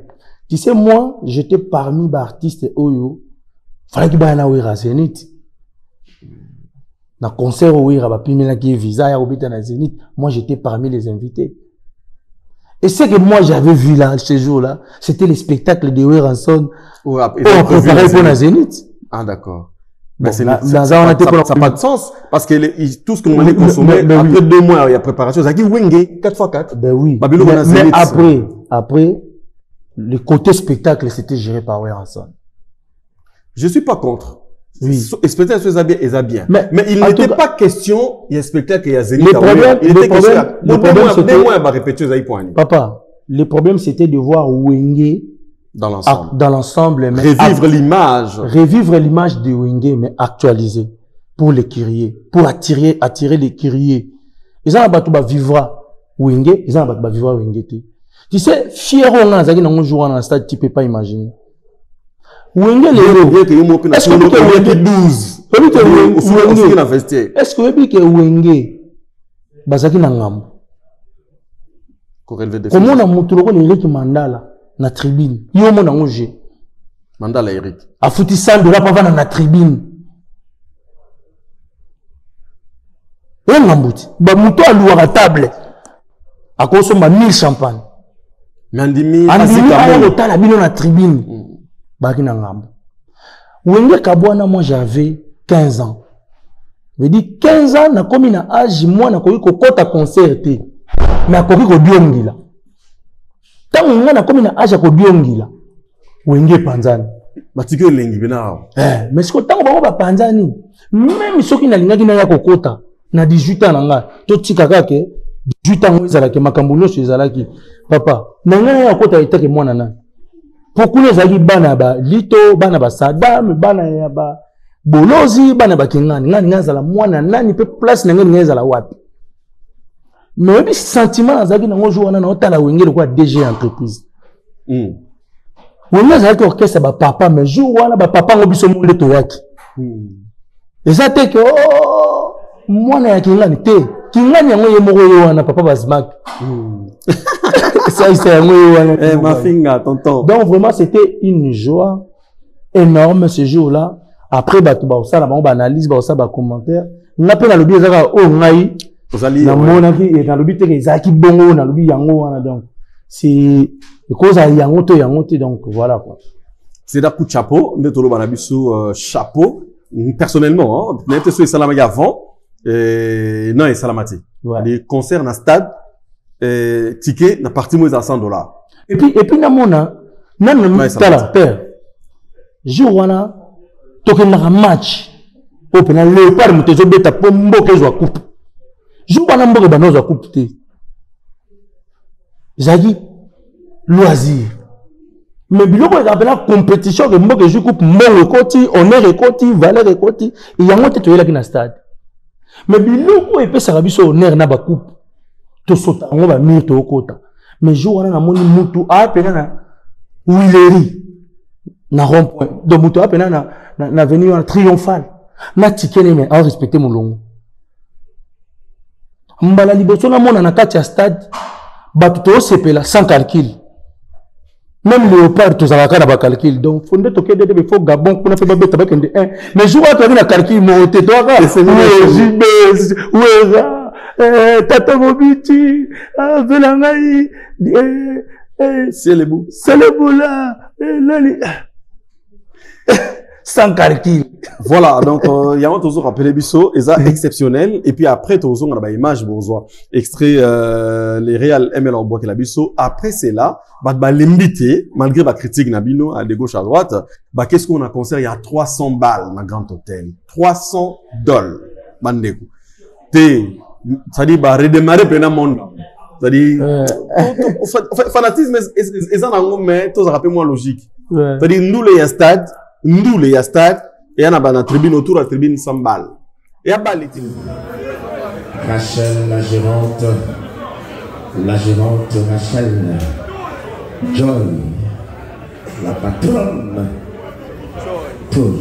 Tu sais, moi, j'étais parmi les artistes Oyo. Fallait qu'il y ait un Zénith. Dans le concert où il y a un visa, il y a un Zénith. Moi, j'étais parmi les invités. Et ce que moi, j'avais vu là, ce jour-là, c'était le spectacle de Weranson. On a préparé pour un Zénith. Ah, d'accord. Bon, ça n'a pas de sens. Parce que tout ce que nous allons consommer, après 2 mois, il y a préparation. Ça dit Wenge, 4x4. Ben oui. Mais après, le côté spectacle, c'était géré par Weranson. Je suis pas contre. Oui. Spectacle, c'est bien. Mais il n'était pas question, il y a spectacle, il y a Zénith. Le problème, c'était, papa, le problème, c'était de voir Wenge dans l'ensemble, mais revivre l'image de Wenge, mais actualisée pour les kyriers, pour attirer les kyriers. Ils ont battu vivra Wenge, ils ont battu vivra Wenge. Tu sais, fier on a zaki dans jouer dans le stade, tu peux pas imaginer. Wenge les héros. Est-ce que Wenge 12? Est-ce que Wenge bazaki na ngam? Comment on a montré Eric Mandala na tribune? Yo mon ange. Mandala Eric. A fouti $100 pa na tribune. Et ngambuti. Ba muto a loué à table. A consommer 1000 champagne. Mandimi a l'hôtel à bino na tribune. Bakina ngambo. Wenge Kabwana, moi j'avais 15 ans. Je dis 15 ans, na komi na âge, moi na koki kokota concert te. Mais a koki ko biongila. Tant moi na komi na âge ko biongila. Wenge panzani. Batike lengi bina. Mais ce que tant ba panzani, même soki na lingaki na ya kokota na 18 ans nanga, to tika kake 18 ans ezalaki makambo nyonso ezalaki. Papa, na nga ya kokota etake mwana na. Pourquoi les amis bana ba lito bana ba Saddam bana ya ba bolozi bana ba kingani ngani ngazala mwana nani pe place na ngani ngazala wapi mais bi sentiment azaki na ngojo wana na otala wengele kwa DG entreprise wengele azaki orchestre ba papa mais jour wana ba papa ngo biso monde to yaki eza te que oh mwana ya kingani te kingani yango ye moko yo wana papa bazmak ça c'est ma finga tonton. Donc vraiment c'était une joie énorme ce jour-là. Après bah ça là on analyse ça ba commentaire. Na pe na lobi ezaka o ngai na mona ki et na lobi te ezaki bongo na lobi yango wana donc c'est cause à yango te donc voilà quoi. C'est da coup de chapeau de tolo bana bisu chapeau personnellement hein n'était sur Salamati avant non et Salamati. Les concerts na stade ticket na parti moins à $100. Et puis na mona nan tala père jour wana toke na match open na Léopard mutezo beta po mboke zo coupe jour wana mboke banozo coupe te zagi loisir mais biloko ezapela compétition que mboke jo coupe mbongo ekoti honneur ekoti valeur ekoti yango te toyela ki na stade mais biloko epesaka biso honneur na ba coupe to sota ngo ba mire to okota mais jour wana na moni mutu a pena na Willery na rond-point donc mutu a pena na avenue triomphale na tikene mais a respecter molongo mbala liboso na mona na kati ya stade batu to sepela sans calcul même Léopard to zalaka na ba calcul donc fonde to kede de faut Gabon kuna fe ba beta ba kende mais jour wana to na calcul mo te to aka Tata Mobiti, Velangaï, c'est le bout là, sans calcul. Voilà, donc il y a toujours rappelé Bisso, et ça exceptionnel. Et puis après, toujours on a une image bourgeois, extrait les réels ML en bois que la Bisso. Après c'est là, l'invité, malgré la critique Nabino à de gauche à droite, qu'est-ce qu'on a concert il y a 300 balles dans Grand Hôtel, $300. Bandeko. C'est-à-dire redémarrer plein monde. C'est-à-dire fanatisme et ça n'a mais tout ça rappelle moi logique. C'est-à-dire nous les stade et on a la tribune autour de la tribune 100 balles. Et à balle Rachel la gérante Rachel Joy la patronne toujours.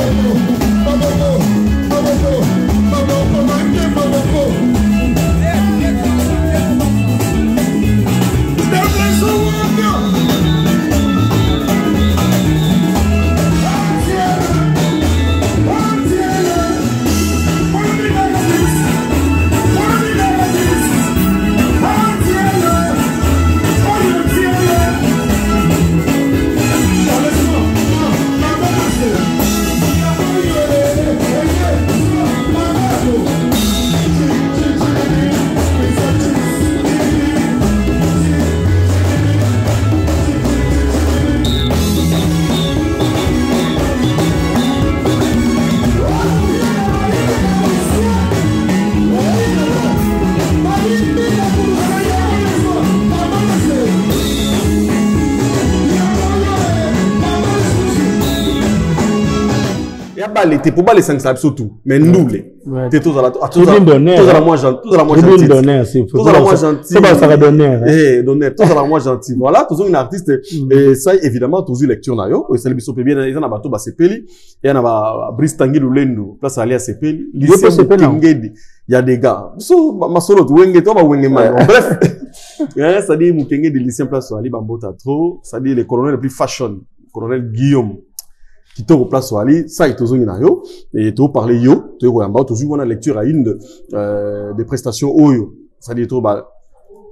Thank you. Il y a pas les pour pas les 5 ça surtout mais nous les t'es tous à la moi gentil tous à la moi gentil tous à la moi gentil c'est pas ça va donner donner tous à la moi gentil voilà tous une artiste et ça évidemment tous lecture na yo et c'est le biso pe bien ils en a bato ba sepeli et on a Brice Tanguy Lulendo place aller à sepeli lycée Mukengedi il y a des gars so ma solo tu wenge toi ba wenge man bref ça dit Mukengedi lycée place aller bambota trop ça dit le colonel le plus fashion colonel Guillaume qui te replace sur Ali, ça est toujours une yo et tu parler yo, tu vois toujours une lecture à une des prestations yo, ça dit tout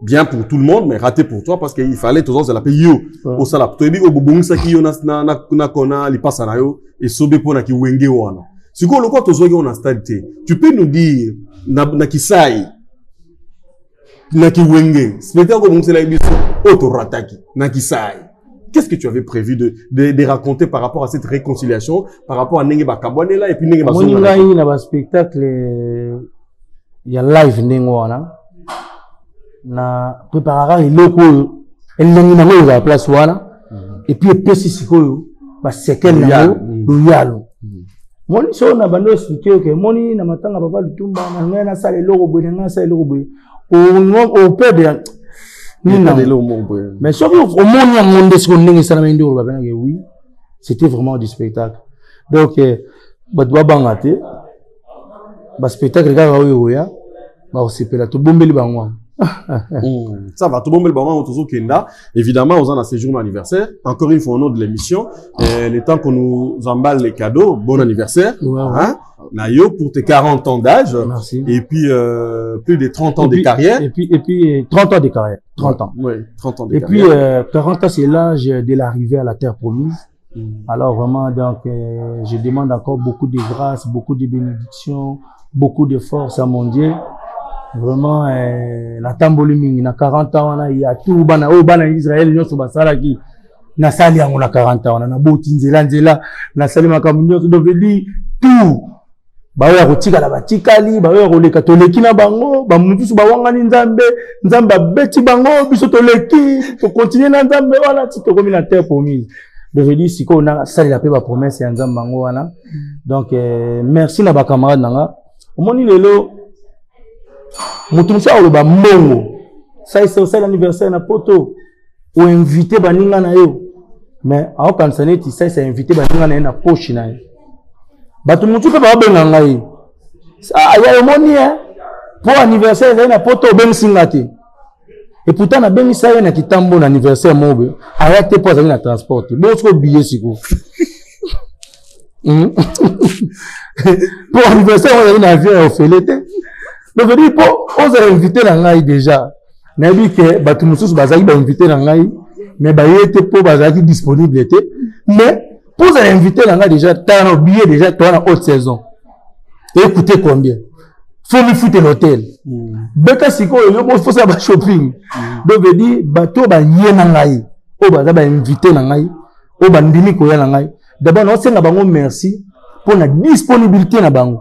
bien pour tout le monde mais raté pour toi parce qu'il fallait toujours la payer yo au sala tu dis au bobong ça qui yo na kona li passe na yo et sobe pour na ki wenge wana siko le quoi toujours on a stabilité tu peux nous dire na kisai na ki wenge c'est comme on c'est la biso auto rataki na kisai. Qu'est-ce que tu avais prévu de raconter par rapport à cette réconciliation, par rapport à Nengeba Kabwanela et puis Nengeba Zonga? Il y a un spectacle, il y a live Nengwana. Na préparera il loko, elle n'a pas la place wana. Et puis il peut s'y c'est quel loyal. Moni so na bando expliquer que moni na matanga papa lutumba na na sale loko boy na sale loko boy. Au peu de mais sauf au monde de ce qu'on est ça oui c'était vraiment du spectacle donc badwa bangate ba spectacle ga oya ba osepela to bombeli bangwa ça va tout bon le moment toujours kenda évidemment aux en a séjour anniversaire encore une fois au nom de l'émission le temps qu'on nous emballe les cadeaux bon anniversaire hein Nayo pour tes 40 ans d'âge. Merci. Et puis plus de 30 ans de carrière. Et puis 30 ans de carrière. 30 ans. Oui, 30 ans de carrière. Et puis 40 ans c'est l'âge de l'arrivée à la terre promise. Alors vraiment donc je demande encore beaucoup de grâce, beaucoup de bénédictions, beaucoup de force à mon Dieu. Vraiment la tamboli mingi na 40 ans il y a tout bana Israël nyoso basala ki na sali yango na 40 ans na boti nzela na sali makambo nyoso donc dit tout baoya kotika la batikali baoya koleka toleki na bango ba mutusu bawangani nzambe abeti bango biso toleki to continuer na nzambe wana ti tokomi na terre promise donc dit siko na sali la pe ba promesse ya nzambe bango wana donc merci na ba camarade nanga omoni lelo mutumsa oloba mbongo ça c'est l'anniversaire na poto ou invité baninga na yo mais au kansaneti ça c'est invité baninga na poche na yo bato mutu pe ba benga ngai ya omoni pour anniversaire na poto ben singati et pourtant na ben ça na kitambo na anniversaire mobe arrête pas na transport bon so billet siko pour anniversaire on a une avion offelete donc je dis pour on s'est invité na ngai déjà na bi que bato mususu bazaki ba invité na ngai mais ba yete pour bazaki disponible était mais pour les inviter na ngai déjà t'as un billet déjà toi en haute saison écoutez combien faut me foutre l'hôtel beka siko yo faut ça ba shopping donc je dis bato ba yena ngai o ba ba invité na ngai o ba ndimi ko ya na ngai d'abord on senga bango merci pour la disponibilité na bango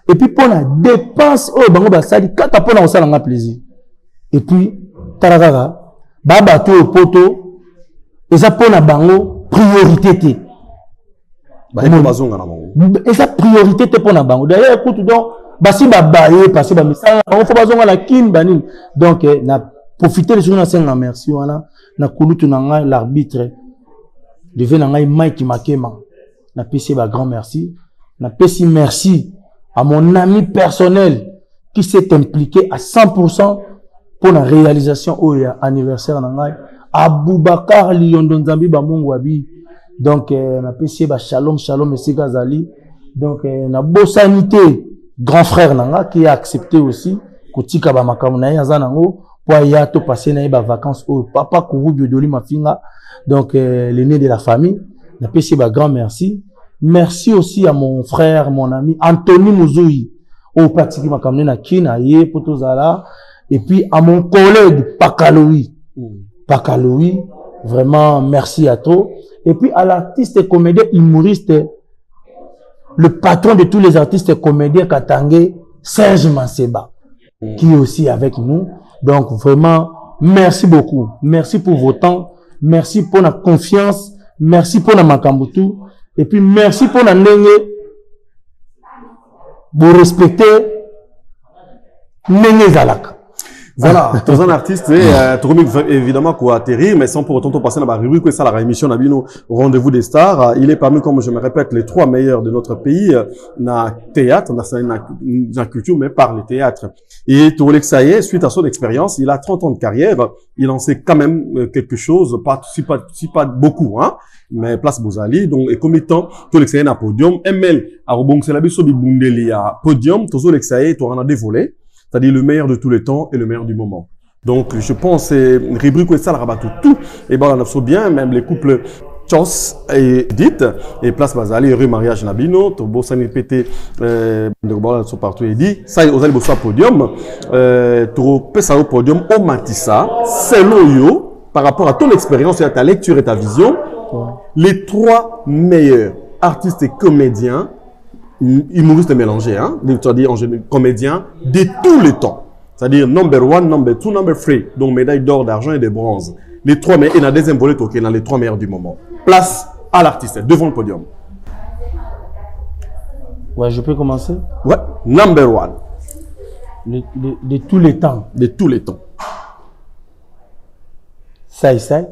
et puis pour la dépense o bango ba sali kata pour na osala nga plaisir et puis tarakaka ba bato au poto et ça pour na bango priorité té et sa priorité te pour na bango d'ailleurs écoute donc basi ba baye passer ba misala on faut bazonga la kin banine donc na profiter de ce na senga merci wana na kulutu na nga l'arbitre devait na ngai Mike Makema na pesi ba grand merci na pesi merci à mon ami personnel qui s'est impliqué à 100% pour la réalisation au anniversaire na ngai Aboubakar Liondo Nzambi ba Mungu abi donc na pesi ba shalom monsieur Gazali donc na bosanité grand frère nanga qui a accepté aussi kotika ba makamu na yaza nango pour ya to passer na ba vacances au papa Kourou Doli Mafinga donc l'aîné de la famille na pesi ba grand merci aussi à mon frère mon ami Anthony Mouzoui au pratique makamu na kina ye potozala et puis à mon collègue Pakaloui vraiment merci à toi et puis à l'artiste comédien humoriste le patron de tous les artistes comédiens Katangé, Serge Manseba, qui est aussi avec nous. Donc vraiment, merci beaucoup. Merci pour vos temps. Merci pour la confiance. Merci pour la makambutu. Et puis merci pour la ndenge vous respectez Nenezalak. Voilà, tous un artiste, évidemment, quoi atterrir, mais sans pour autant passer dans la rubrique, que ça, la émission, Nabino, rendez-vous des stars. Il est parmi, comme je me répète, les 3 meilleurs de notre pays, dans théâtre, dans la culture, mais par le théâtre. Et Tourolek Saye, suite à son expérience, il a 30 ans de carrière, il en sait quand même quelque chose, pas beaucoup, hein, mais place Bozali, donc, et comme étant, Tourolek Saye na podium, ML, à Robong, c'est la biso Bundeli à podium, Tourolek Saye, tu en as des volets. C'est-à-dire le meilleur de tous les temps et le meilleur du moment. Donc, je pense que c'est rubrique où ça, la rabat tout. Et ben, on a bien, même les couples Chos et Edith, et place Bazali, heureux mariage Nabino, Tobo Sani Pété, de sont partout et dit, ça, vous allez bosser au podium, Tobo Pesa au podium, au Matissa, c'est l'Oyo, par rapport à ton expérience et à ta lecture et ta vision, les 3 meilleurs artistes et comédiens, humoristes mélangés, hein, c'est-à-dire en général, comédiens de tous les temps. C'est-à-dire number 1, number 2, number 3. Donc médaille d'or, d'argent et de bronze. Les 3 meilleurs, et dans la deuxième volet, okay, dans les 3 meilleurs du moment. Place à l'artiste, devant le podium. Ouais, je peux commencer? Ouais, number 1. De tous les temps. De tous les temps. Sai Sai.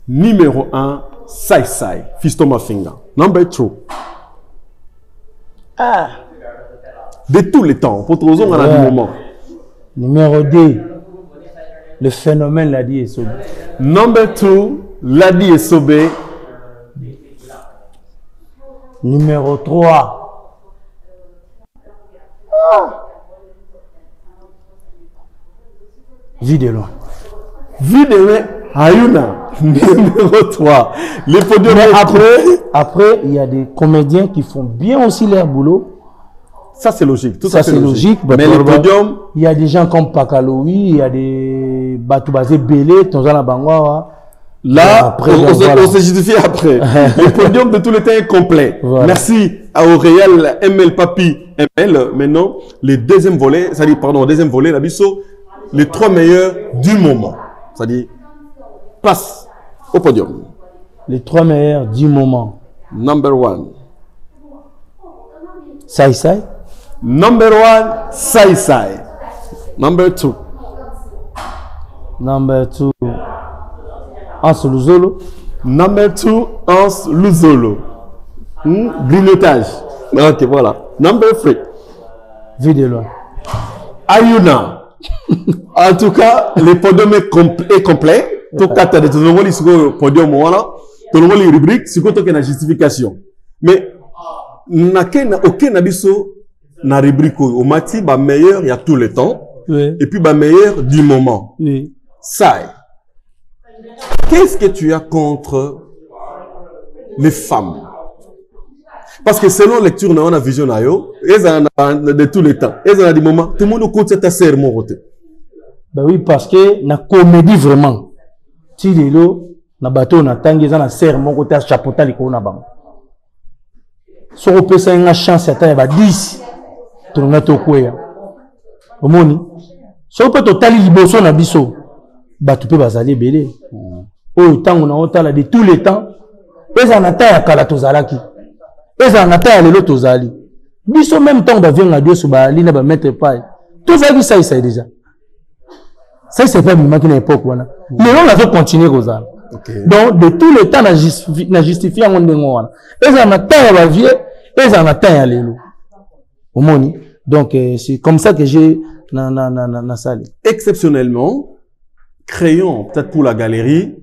Numéro 1, Sai Sai, Fiston Mafinga. Number 2. Ah. De tous les temps, pour tous les moment. Numéro 2, le phénomène Ladi Essobe. Number 2, Ladi Essobe. Numéro 3. Vie de loin. Vie de loin, Ayuna. Numéro 3. Les podiums. Après, il y a des comédiens qui font bien aussi leur boulot. Ça, c'est logique. Tout ça, c'est logique. Mais les podiums. Il y a des gens comme Pakaloui, il y a des Batoubazé Belé, Tonzana Bangwa. Là, après, on se justifie après. Le podium de tous les temps est complet. Voilà. Merci à Auréal, ML Papi, ML. Maintenant, les deuxième volet, c'est-à-dire, pardon, deuxième volet, la bisso, les 3 meilleurs du moment. C'est-à-dire, passe au podium. Les 3 meilleurs du moment. Number 1. Sai Sai. Number 1, Sai Sai. Number 2. Number 2. Ans Luzolo. Number 2, Ans Luzolo. Grignotage. Ok, voilà. Number 3. Vie de loin. Ayuna. En tout cas, le podium est complet. Tout cas, tu as des podium, voilà. Tout le monde les rubriques, c'est quoi la justification. Mais, aucun abisso na rubrique au mati, bah meilleur il y a tout le temps. Oui. Et puis bah meilleur du moment. Oui. Ça. Qu'est-ce que tu as contre les femmes? Parce que selon lecture, on a vision de tous les temps. Elles ont des moments, tout le monde compte ta serment. Ben oui, parce que la comédie vraiment. Si les lots, na bateau, na tangi, na serment, côté chapeauta, les corona bang. Si on peut faire une chance, il y a 10. Tout le monde est au coué. Au moni. Si on peut totaler liboso na biso, bah tu peux basaler belé. Oh, tant on a autant de tous les temps. Et ça n'a pas à kalatozalaki. Et ça n'a pas à l'elotozali. Biso même temps d'avion à Dieu sur Bali, n'a pas mettre pas. Tout ça, ça, ça déjà. Ça, c'est pas une époque, voilà. Mais on a fait continuer comme ça. Donc, de tous les temps, on a justifié en démon. Et ça n'a pas à la vie, et ça n'a pas à l'élo. Au moni. Donc, c'est comme ça que j'ai, na salle. Exceptionnellement, créons, peut-être pour la galerie,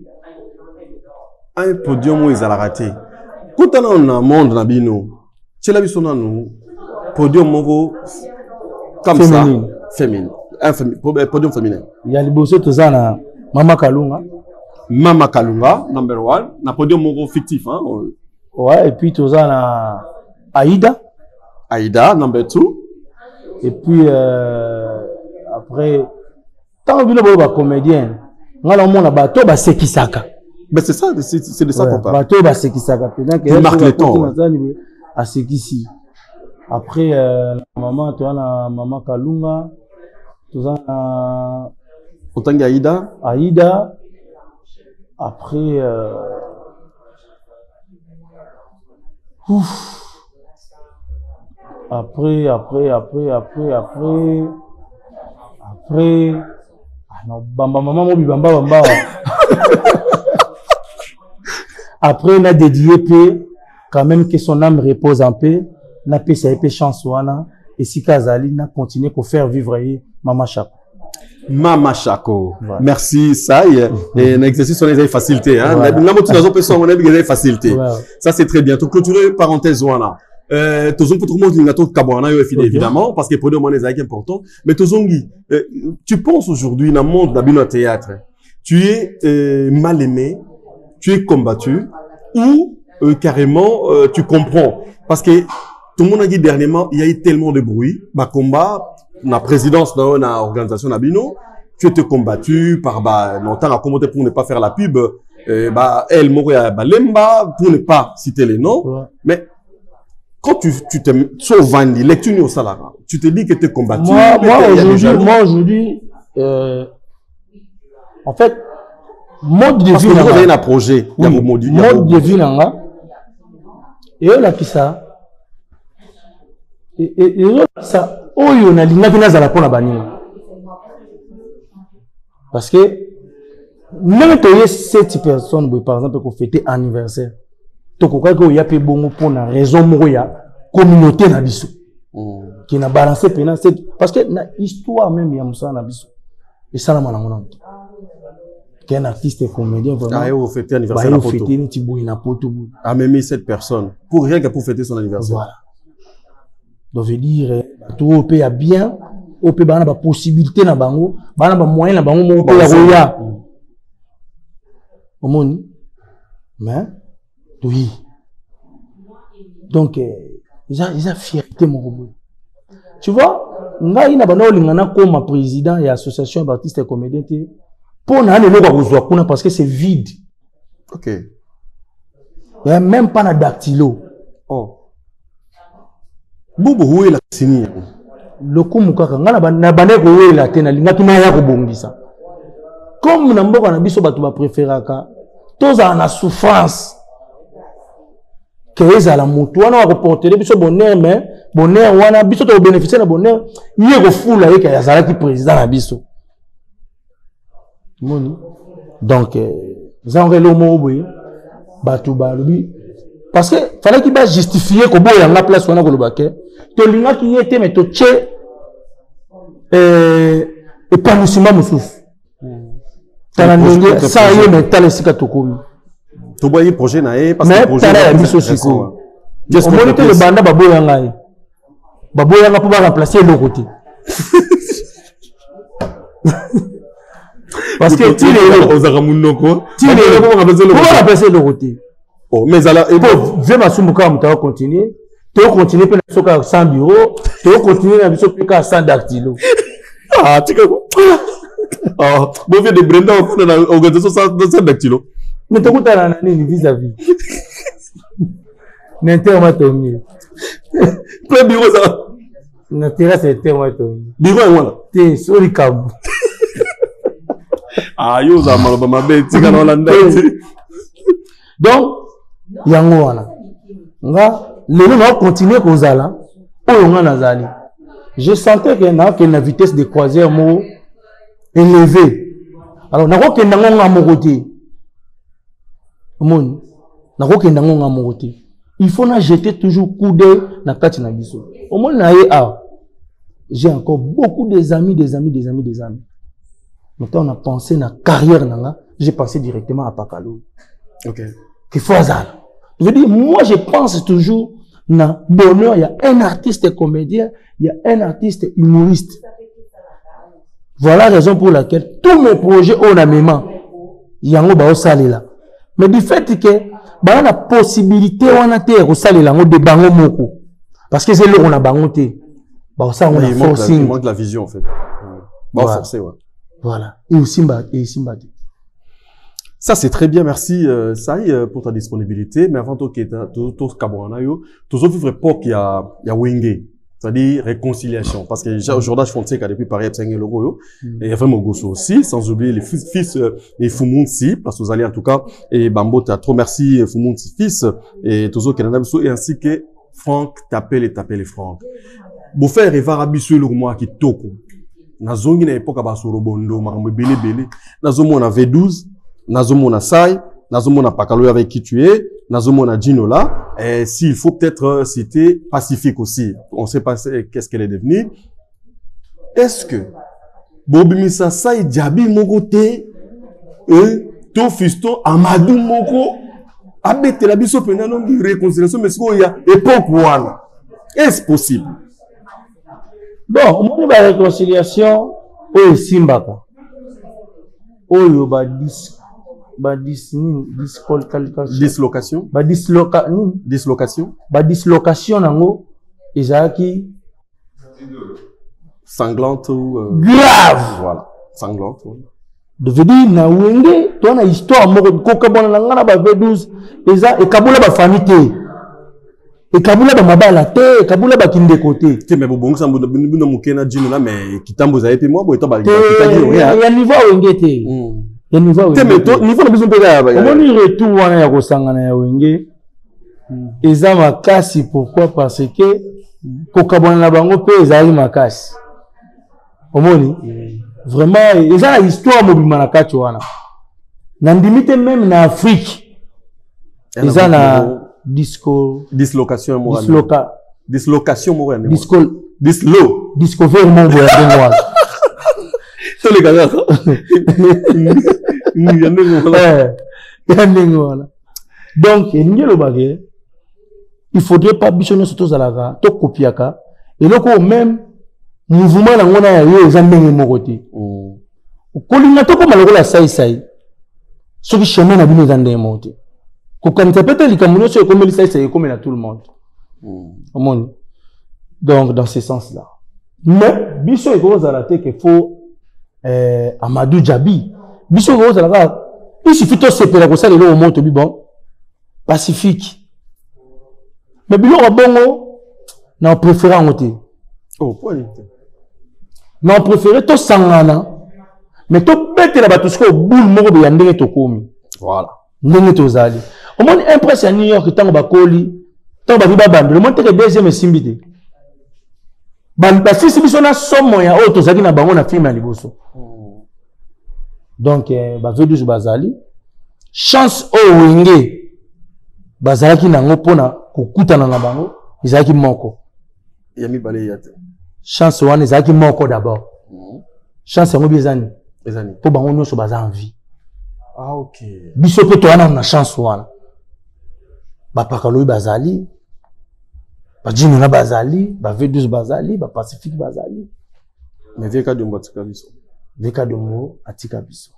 un podium où ils allaient rater. Quand on a un monde, nabino, c'est la vision nous, podium movo, comme féminine. Ça, féminin. Podium féminin. Il y a les bosses tout ça, na Mama Kalunga. Mama Kalunga, number 1. Na podium movo fictif, hein. Ouais, et puis tout ça, na Aïda. Aïda, number 2. Et puis, après, tant que vous êtes comédien, on a un bateau, c'est Kisaka. Mais c'est ça, c'est de ça qu'on parle. Bateau, c'est Kisaka. Il marque le temps. À Sekisi. Après, maman, tu as la maman Kalunga. Tu as autant Aïda. Aïda. Après, Après. Ah non, bamba. Après, on a dédié peu, quand même que son âme repose en paix. Na paix, ça a été chance, wana. Et si Kazali n'a continué pour faire vivre Mama Chako. Mama Chako. Voilà. Merci, ça y est. Et l'exercice, on a facilité, hein. Voilà. Facilité. Ça, c'est très bien. Pour clôturer, parenthèse, wana. Tozong pour tout le monde, il y a tout Kabouana, évidemment, parce que pour nous, c'est important. Mais Tozongi, tu penses aujourd'hui, dans le monde d'habitude théâtre, tu es mal aimé, tu es combattu, ou carrément, tu comprends. Parce que tout le monde a dit dernièrement, il y a eu tellement de bruit, bah combat, la présidence dans une organisation d'Abino, tu étais combattu par longtemps à commenter pour ne pas faire la pub, elle mourait à Balemba pour ne pas citer les noms, ouais. Mais quand tu t'es sauvé, lecture au salaire, tu te dis que tu es combattu. Moi aujourd'hui, en fait, mode de vie. Parce que vous avez un projet, il y a un mode de vie là, et là qui ça. Et ça, oh, on a l'inga pour la banni. Parce que, même si tu 7 personnes, par exemple, pour fêter anniversaire, tu crois qu'il y a bon pour une raison, il y a communauté na biso. Qui n'a balancé pendant parce que na histoire même, il y a Moussa na biso. Et ça, là, mon qui est un artiste et comédien, vraiment. Ah, et vous fêtez anniversaire na poto. Ah, même 7 personnes. Pour rien que pour fêter son anniversaire. Voilà. Donc, je veux dire, tout au pays a bien, au pays, il y a des possibilités, il y a des moyens, il y a des moyens, au monde. Mais, oui. Donc, ils ont fierté, mon robot. Tu vois, il y a des comme président et association d'artistes et comédiens, pour nous, parce que c'est vide. Ok. Il n'y a même pas de dactylo. Oh. Bobo où est la signé? Le kumukaka ngana bane ko wela tena lingaki na ya ko bongisa. Comme na mboka na biso batu ba préféraka toza na souffrance. Keza la mutu wana wa ko porter biso bonheur mais bonheur wana biso to bénéficier na bonheur yé ko fula yeka ya zalaki président na biso. Moni. Donc zanrelo mo boye batu ba lobi parce que fallait qu'il va justifier que boya na place wana ko lobake. To linga qui était mais to tché épanouissement moussouf. T'as la ça y est mais t'as les sikatokomi. To boyer projet na e parce que projet la biso siko. On monite le banda baboya ngai. Baboya nga pour remplacer le côté. Parce que tu les ozaramunoko. Tu les pour remplacer le côté. Oh mais alors et bon, je m'assume on va continuer. Tu continuer à 100 bureaux, tu continuer à 100 dactylos. Ah, tu comprends? Ah, bon, fait de Brenda, on a organisé 100 dactylos. Mais tu as une vis-à-vis. N'intérêt pas mieux. Quel bureau ça? N'intérêt c'est tellement mieux. Bureau est où là? T'es sur le câble. Ah, yo, ça m'a pas mal, tu vas dans donc, yango wana. Les gens vont continuer comme ça là. Je sentais qu'il y a une vitesse de croisière élevée. Alors, n'a pas il faut jeter toujours coup d'œil dans le biso. Au moins, j'ai encore beaucoup d'amis. Maintenant, on a pensé à la carrière. J'ai pensé directement à Pakalo. Ok. Qu'il faut ça. Je veux dire, moi, je pense toujours na bonheur, il y a un artiste comédien, il y a un artiste humoriste. Voilà la raison pour laquelle tous mes projets ont la même il y a un salé là. Mais du fait que bah la possibilité on a terre au salé là on de bango moko parce que c'est là on a bangoté. Bah ça on a forcing. Il manque la vision en fait. Bah forcé ouais. Voilà. Et Simba. Ça, c'est très bien, merci, Saï, pour ta disponibilité. Mais avant tout, tout Kabouana, tout ce vivre pas qu'il y a Wenge. C'est-à-dire réconciliation. Parce que aujourd'hui, je fais depuis Paris, et il y a vraiment Gosso aussi, sans oublier les fils et Foumounsi, parce que vous allez en tout cas, et Bambo, t'as trop merci Foumounsi fils, et Tozo Kenanabso, et ainsi que Franck, t'appelles Franck. Beau frère, il va rabisser le moi qui toko. Nazongi na époque à Sorobondo, marambo belé belé. Nazomo na V12, Nazomo na Sai, Nazomo na Pakalo avec qui tu es, Nazomo na Ginola. Et s'il faut peut-être citer Pacifique aussi. On sait pas qu'est-ce qu'elle est devenue. Est-ce que Bobimisa Sai Diaby Mogote ton fiston Amadou Moko abete la biso pena nongi réconciliation mais ce y a époque wana. Est-ce possible? Bon, on a la réconciliation au Simbaka. Oyo dislocation. Dislocation nango ezaki sanglante ou grave. Voilà, sanglante. Devait dire na wenge to na histoire moko koka bona na ngana ba V12 eza e kabula ba famille et kabula ba mabala te kabula ba kinde côté te mais bon ça bino mukena djino là mais kitambo za été moi bo to ba ya niveau wenge te ya niveau wenge te mais to niveau na biso mpeka ya on y retour wana ya kosangana ya wenge eza makasi pourquoi parce que kokabona na bango pe ezali makasi omoni vraiment ils ont la histoire mobima na kati wana na ndimite même na Afrique ils ont la dislocation morale discover monde ya wana tous les gars donc ngelo bagé il faudrait pas bichonner surtout zalaka to kopiaka et loko même mouvement na ngona ya yo eza ndenge moko te kolinga to koma lokola sai soki chemin na bino eza ndenge moko te kokanisa peut-être likambo nyonso ekomeli sai ekomela tout le monde omoni donc dans ce sens là mais biso ekozala te ke fo Amadou Diaby biso ekozala kaka il suffit tosepela kosala eloko moko tobi bon Pacifique mais biloko bongo na préféré yango te mais on préférait tout sangana mais tout bête la batusko boule moko be yandenge to komi voilà ndenge to zali au moins impress à New York tango bakoli tango ba bande le monde que deuxième simbité ba sisi biso na somo ya auto zaki na bango na film ya liboso donc ba V12 bazali chance o wenge bazalaki nango pona kokutana na bango izaki moko yami balé yate chance wana ezalaki moko d'abord chance yango bizani po bango nyonso baza en vie ok biso pe towana na chance wana bapakaloyi bazali bajino na bazali ba V12 bazali ba Pacifique bazali mais veka dombo atika biso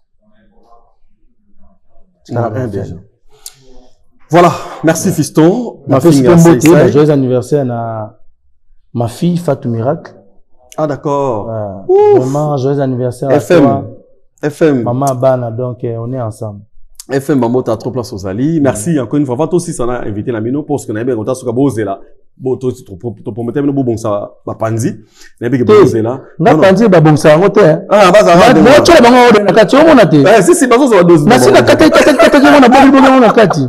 déjà voilà merci fiston ma fille joyeux anniversaire na ma fille Fatou Miracle. Ah d'accord. Vraiment joyeux anniversaire FM. à toi. FM. Maman Abana, donc on est ensemble. FM Bambo t'as trop place aux Ali. Merci encore une fois. Va aussi ça a invité la mino parce que na bien content sur Boze là. Bon toi tu promettais no bon ça ba panzi. Na bien que Boze là. Na panzi ba bon ça ngote. Ah ba ça. Moi tu ba ngo na kati on na te. Si ba ça dose. Na sina kati na bon na kati.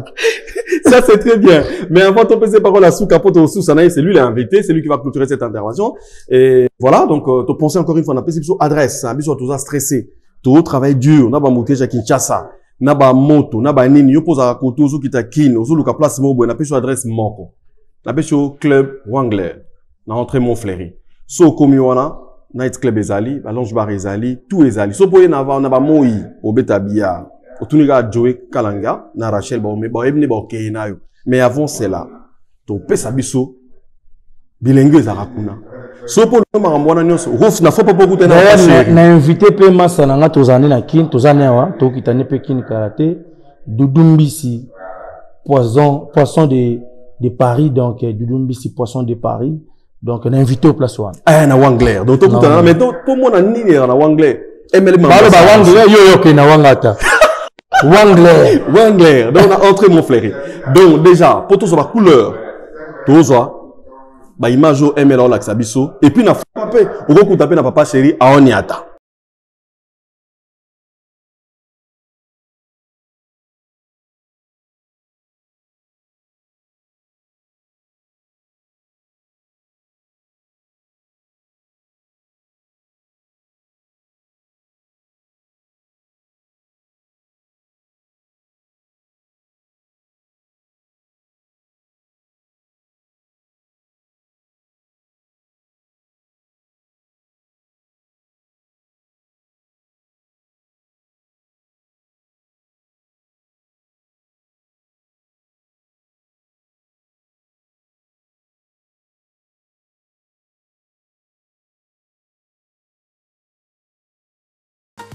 Ça c'est très bien. Mais avant ton PC parole à sous capote au sous Sanaï, c'est lui l'invité, c'est lui qui va clôturer cette intervention. Et voilà, donc tu penses encore une fois on a PC adresse, biso tout ça stressé. Tout travail dur, on a ba monter à Kinshasa. Na ba moto na ba nini yo poza koto ozo kita kin ozo luka place mo na peso adresse moko na peso club Wangler na entrée Montfleury so komi wana night club ezali ba lounge bar ezali tout ezali so boye na ba moi obeta bia otunika Joey Kalanga na Rachel ba ebne ba okey na yo mais avant cela to pesa biso bilengue za rakuna so pour le marambona nyonso rof na faut pas beaucoup te na invité pe masa na nga tozane na kin tozane wa to kitane pe kin karaté Dudumbisi poisson de Paris donc Dudumbisi poisson de Paris donc on a invité au place one na Wangler donc to kitana mais pour moi na nini na Wangler ML ba Wangler yo ke na Wangata Wangler donc on a entré Montfleury donc déjà pour tout ça la couleur tozo ba image au ML on l'axe biso et puis na frappé au taper na papa chéri a oniata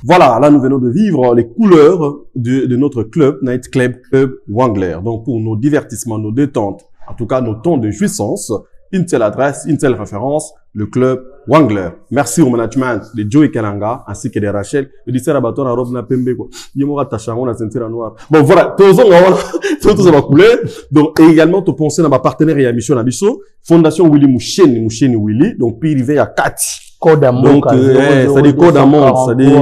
Voilà, là nous venons de vivre les couleurs de notre club, Night Club Wangler. Donc pour nos divertissements, nos détentes, en tout cas nos temps de jouissance, une telle adresse, une telle référence, le club Wangler. Merci au management de Joey Kalanga ainsi que de Rachel. Je dis ça à la robe na pembe quoi. Yemora tachango na ceinture noire. Bon voilà, tous ça va couler. Donc également tu penser dans ma partenaire et mission na biso, Fondation Willy Moucheni Willy. Donc puis arrivé à 4. Code d'amour. Donc ça dit code d'amour, ça dit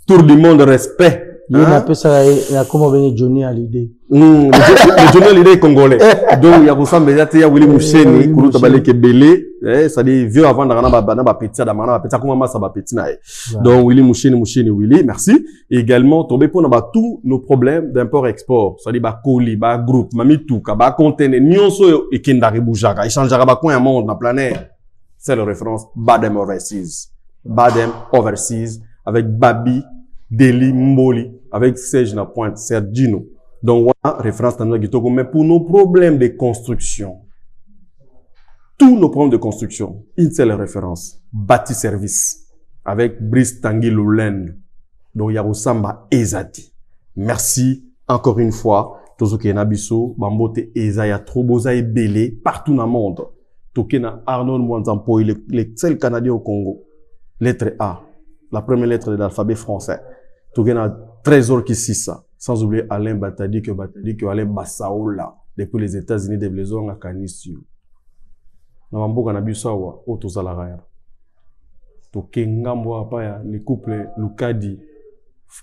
tour du monde respect. Il y a un peu ça, il y a comment venir Johnny à l'idée. Le Johnny à l'idée congolais. Donc, il y a pour ça, mais il y a Willy Moucheni, Koulou Tabale Kebele, ça dit vieux avant d'arana ba petit, d'amana petit, comment ça va petit naï. Donc, Willy Moucheni, Willy, merci. Et également, tomber pour tous nos problèmes d'import-export. Ça dit ba colis, ba groupe, mamituka, ba conteneur, nyonso et kendari boujaka. Il changera ba coin un monde, na planète. C'est la référence Badem Overseas. Badem Overseas, avec Babi, Deli Mboli, avec Serge na pointe, Sergino. Donc, voilà, référence dans notre mais pour nos problèmes de construction, tous nos problèmes de construction, une seule référence, Bâti Service, avec Brice Tanguy Loulen. Donc, Yarosamba Ezati. Merci encore une fois. Tozoke Nabiso, Bambote Ezaya, Troboza et Belé, partout dans le monde. Tokena Arnold Mwanzampo, le seul Canadien au Congo. Lettre A. La première lettre de l'alphabet français. Tokena Trésor Kississa. Sans oublier Alain Batadi que Alain Bassaoula. Depuis les États-Unis de Blaison à Canissio. Namamboka Nabisawa, Otozalaraya. Tokenga Mboapaya, le couple Lukadi.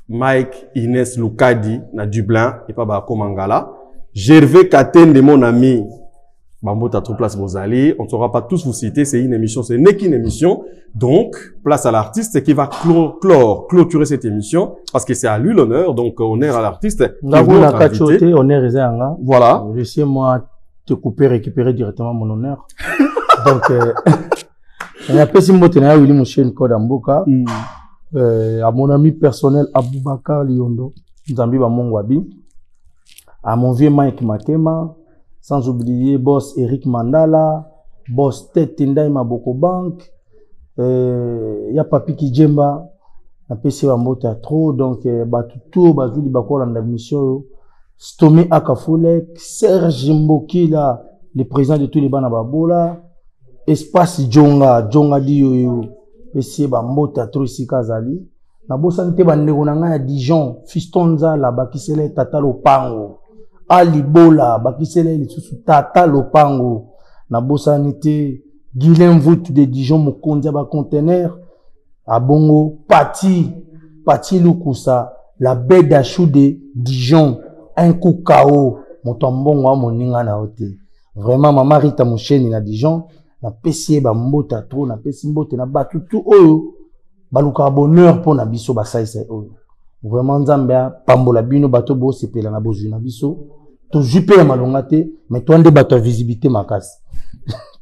Mike, Inès Lukadi, na Dublin, et pas Bako Mangala. Gervais Katen de mon ami. Bambota trop place Bozali. On ne saura pas tous vous citer, c'est une émission, ce n'est qu'une émission. Donc, place à l'artiste qui va clôturer cette émission, parce que c'est à lui l'honneur, donc honneur à l'artiste. Voilà. Laissez-moi te couper, récupérer directement mon honneur. Donc, on a passé mon teneur, Willy Moucheni Kodamboka, à mon ami personnel, Aboubakar Liondo, Zambi Bamongwabi, à mon vieux Mike Makema, sans oublier boss Eric Mandala, boss Ted Tendai Maboko Bank, y a Papi Kijemba, a PC Bambota trop, donc Batuto, Bazuli Bakola dans la mission, Stomi Akafulek, Serge Mboki là, le président de tous les Banababola, Espace Djonga Dioyo, PC Bambota trop ici Kazali, na bossa nte bandeko na ngai à Dijon, Fistonza là, Bakisele Tata Lopango. Alibola, Bakisele lisusu Tata Lopango, na bosanité, Guilain Vout de Dijon, Mokondia ba conteneur, à Bongo, Pati Lukusa, la baie d'Achou de Dijon, un coup KO, Motombongo, Moninga na ote. Vraiment, Maman Rita Moucheni na Dijon, na PC ba mbota trop, na PC mbote na batu tout oyo, baluka bonheur pour na biso basaisa oyo. Vraiment, Nzambia, Pambola Bino, Bato Bo, Sepela na Bozu na biso. To jupe ya malongate, mais toi nde bato visibilité makasi.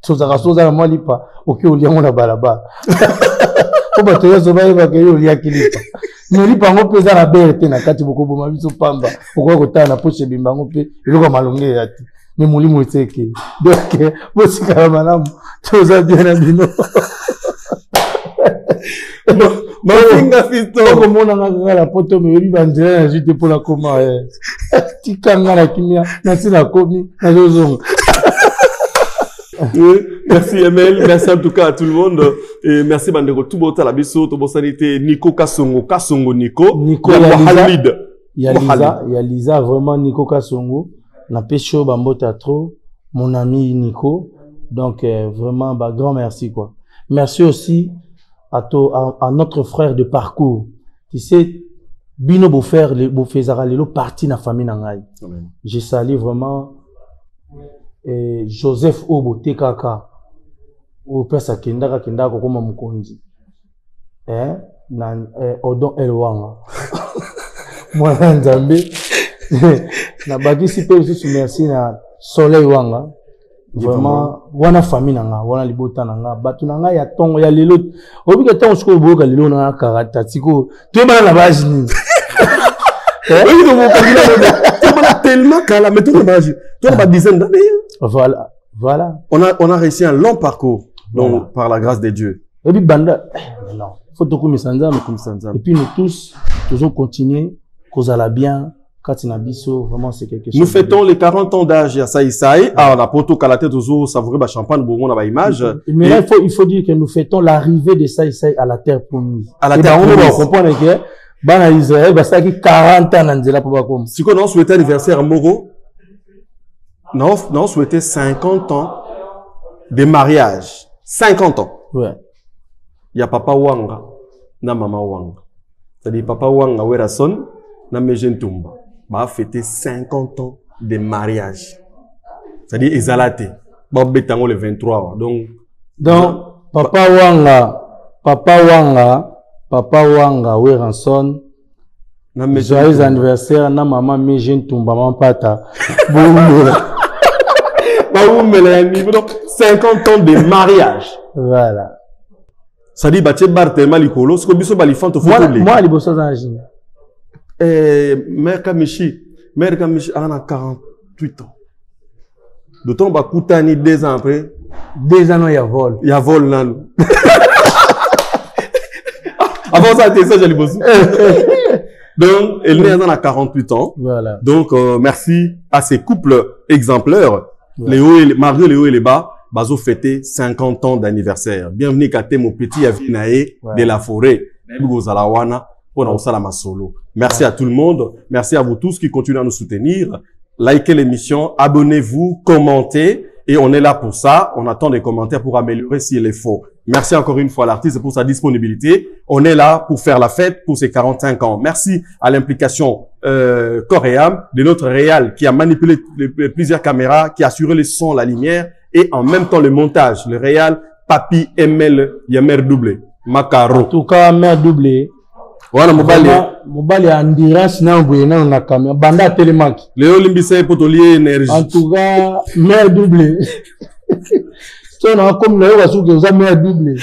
Tozaka soza na mwali pa, oke oliango na balaba. O bato ya soba yeba ke yo olia kilipa. Noli pango peza na berte na kati boko boma biso pamba. Oko kota na poche bimbango pe, eloko malonge ya ti. Mais molimo eteke. Donc, bosika malamu, toza bien na bino. Mafinga fisto komona ngaka la poto me yeli banzela na jute pour la koma tikanga na kimia na sina komi na jozonga. Merci Emel, merci en tout cas à tout le monde et merci bandeko tout bota la biso to bosanité Nico Kasongo Nico il y a Lisa vraiment Nico Kasongo na pecho bambota trop mon ami Nico donc vraiment bah grand merci quoi. Merci aussi à notre frère de parcours. Tu sais, Bino Bofer, Bofezara Lelo, parti na famille Nangai. Je salue vraiment Joseph Obo Tekaka. Au pesa Kendaka Koma Mukonzi. Odon Elwanga. Moi, Nzambe. Na bagi si pe aussi merci na Soleil Wanga. Vraiment, wana famille nanga, wana libota nanga, batu nanga ya tongo ya lelo. Obika tongo siko boka lelo nanga karata tiko. Tu es mal la base ni. Oui, donc on tellement qu'à la méthode de magie. Tu as pas dizaine d'années. Voilà. On a réussi un long parcours, donc par la grâce de Dieu. Et puis banda, non. faut tout comme Sanzam. Et puis nous tous, toujours continuer, cause à la bien, Katinabiso, vraiment c'est quelque chose. Nous fêtons les 40 ans d'âge à Saïsaï. Ah, on a poto Kalaté toujours savourer ba champagne, bon, on a ba image. Mais là, il faut dire que nous fêtons l'arrivée de Saïsaï à la terre promise. À la terre promise. On va comprendre que, Bana Israël, bah, ça qui 40 ans, Nanzela, pour comme. Si on a souhaité anniversaire à Moro, non, souhaité 50 ans de mariage. 50 ans. Ouais. Il y a papa Wanga, na maman Wanga. C'est-à-dire papa Wanga, Werason, na Mejen Tumba. Bah, fêter 50 ans de mariage. C'est-à-dire, Ezalate. Bah, bétango le 23. Donc, papa Wanga, Werason, joyeux anniversaire, na maman Mejen Tumba, maman Pata. Donc, 50 ans de mariage. Voilà. Ça dit, bah, tu es tellement likolo, ce que biso balifante faut oublier. Moi, liboso dans la gym. Mère Kamichi, a 48 ans. D'autant, bah, Koutani, 2 ans après. 2 ans, il y a vol. Il y a vol, là. Avant ça, c'était ça, j'ai liboso. Donc, elle est à 48 ans. Voilà. Donc, merci à ces couples exemplaires. Ouais. Mario, Léo et les bas, bazo fêté 50 ans d'anniversaire. Bienvenue Kate, mon petit Avinae de la forêt. Merci à tout le monde. Merci à vous tous qui continuent à nous soutenir. Likez l'émission, abonnez-vous, commentez. Et on est là pour ça. On attend des commentaires pour améliorer s'il est faux. Merci encore une fois à l'artiste pour sa disponibilité. On est là pour faire la fête pour ses 45 ans. Merci à l'implication coréenne de notre réal qui a manipulé plusieurs caméras, qui a assuré le son, la lumière et en même temps le montage. Le réal Papi ML Yamer doublé. Macaro. En tout cas, mère doublé. Voilà, Mobali endurance na mbouena na caméra. Banda télémaki. Léo Limbissé Potolier énergie. En tout cas, mère doublé. Si on a comme Léo Wassou que vous avez mère doublé.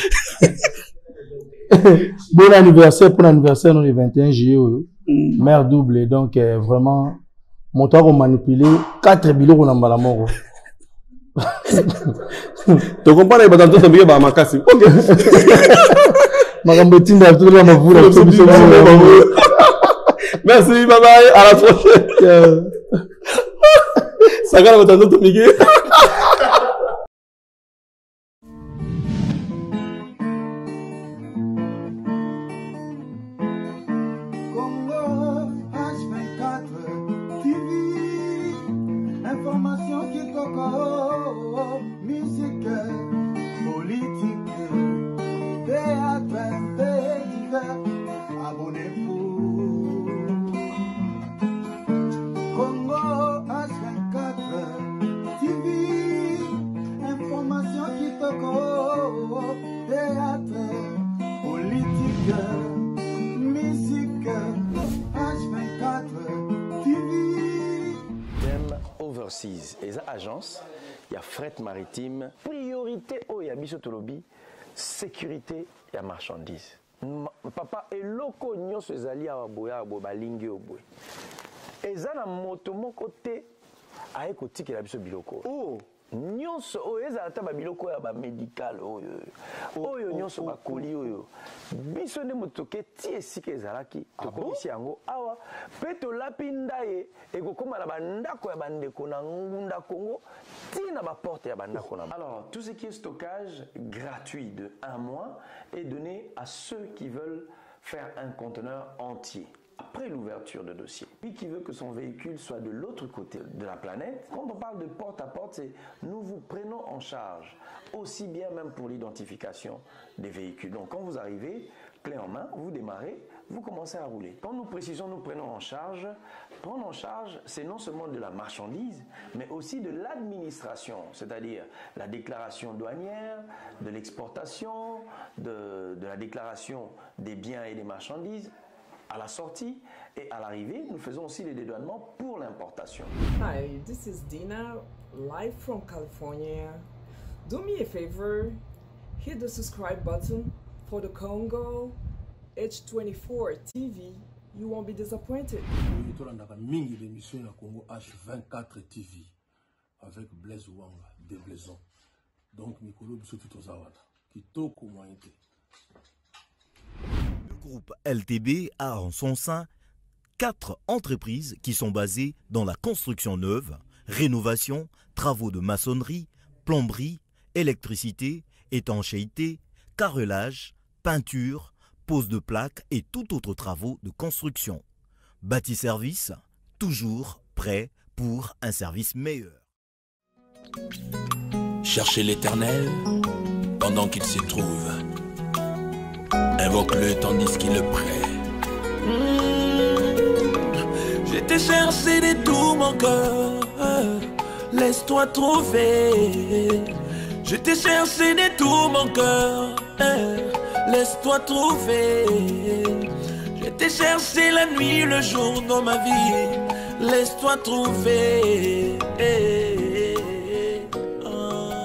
Bon anniversaire pour l'anniversaire le 21 juillet. Mère doublée. Donc, vraiment, mon toit manipulé 4 billes on a mal à mort. Tu comprends les bâtons de bien ma casse. Merci, bye bye, à la prochaine. Ça va, bâtons de Miguel. Et ça agence, il y a fret maritime, priorité au Yabiso Tolobi, sécurité et marchandises. Papa et loko nyo se zali a boya boba lingi oboy. Et ça na moto mon côté a écouté que la biso biloko. Oh. Nyonso oyo ezalata babiloko ya bamédical oyo nyonso bakoli oyo biso nde motoke ti esika ezalaki tokomisi yango awa mpe tolapi ndaye ekokóma na bandako ya bandeko na ngunda Congo ti na baporte ya bandako na. Alors tout ce qui est stockage gratuit de 1 mois est donné à ceux qui veulent faire un conteneur entier. Après l'ouverture de dossier, lui qui veut que son véhicule soit de l'autre côté de la planète, quand on parle de porte à porte, c'est nous vous prenons en charge, aussi bien même pour l'identification des véhicules. Donc quand vous arrivez, clé en main, vous démarrez, vous commencez à rouler. Quand nous précisons nous prenons en charge, prendre en charge, c'est non seulement de la marchandise, mais aussi de l'administration, c'est-à-dire la déclaration douanière, de l'exportation, de la déclaration des biens et des marchandises, à la sortie et à l'arrivée, nous faisons aussi les dédouanements pour l'importation. Hi, this is Dina, live from California. Do me a favor, hit the subscribe button for the Congo H24 TV. You won't be disappointed. Mingi l'émission na Congo H24 TV avec Blaise Wanga, Déblaison. Donc, Mikolo Biso Tutozawana, Kitoko Mointe. Groupe LTB a en son sein 4 entreprises qui sont basées dans la construction neuve, rénovation, travaux de maçonnerie, plomberie, électricité, étanchéité, carrelage, peinture, pose de plaques et tout autre travaux de construction. Bâti Service, toujours prêt pour un service meilleur. Cherchez l'Éternel pendant qu'il s'y trouve. Invoque-le tandis qu'il le prie. Je t'ai cherché de tout mon cœur, laisse-toi trouver. Je t'ai cherché de tout mon cœur, laisse-toi trouver. Je t'ai cherché la nuit, le jour dans ma vie, laisse-toi trouver.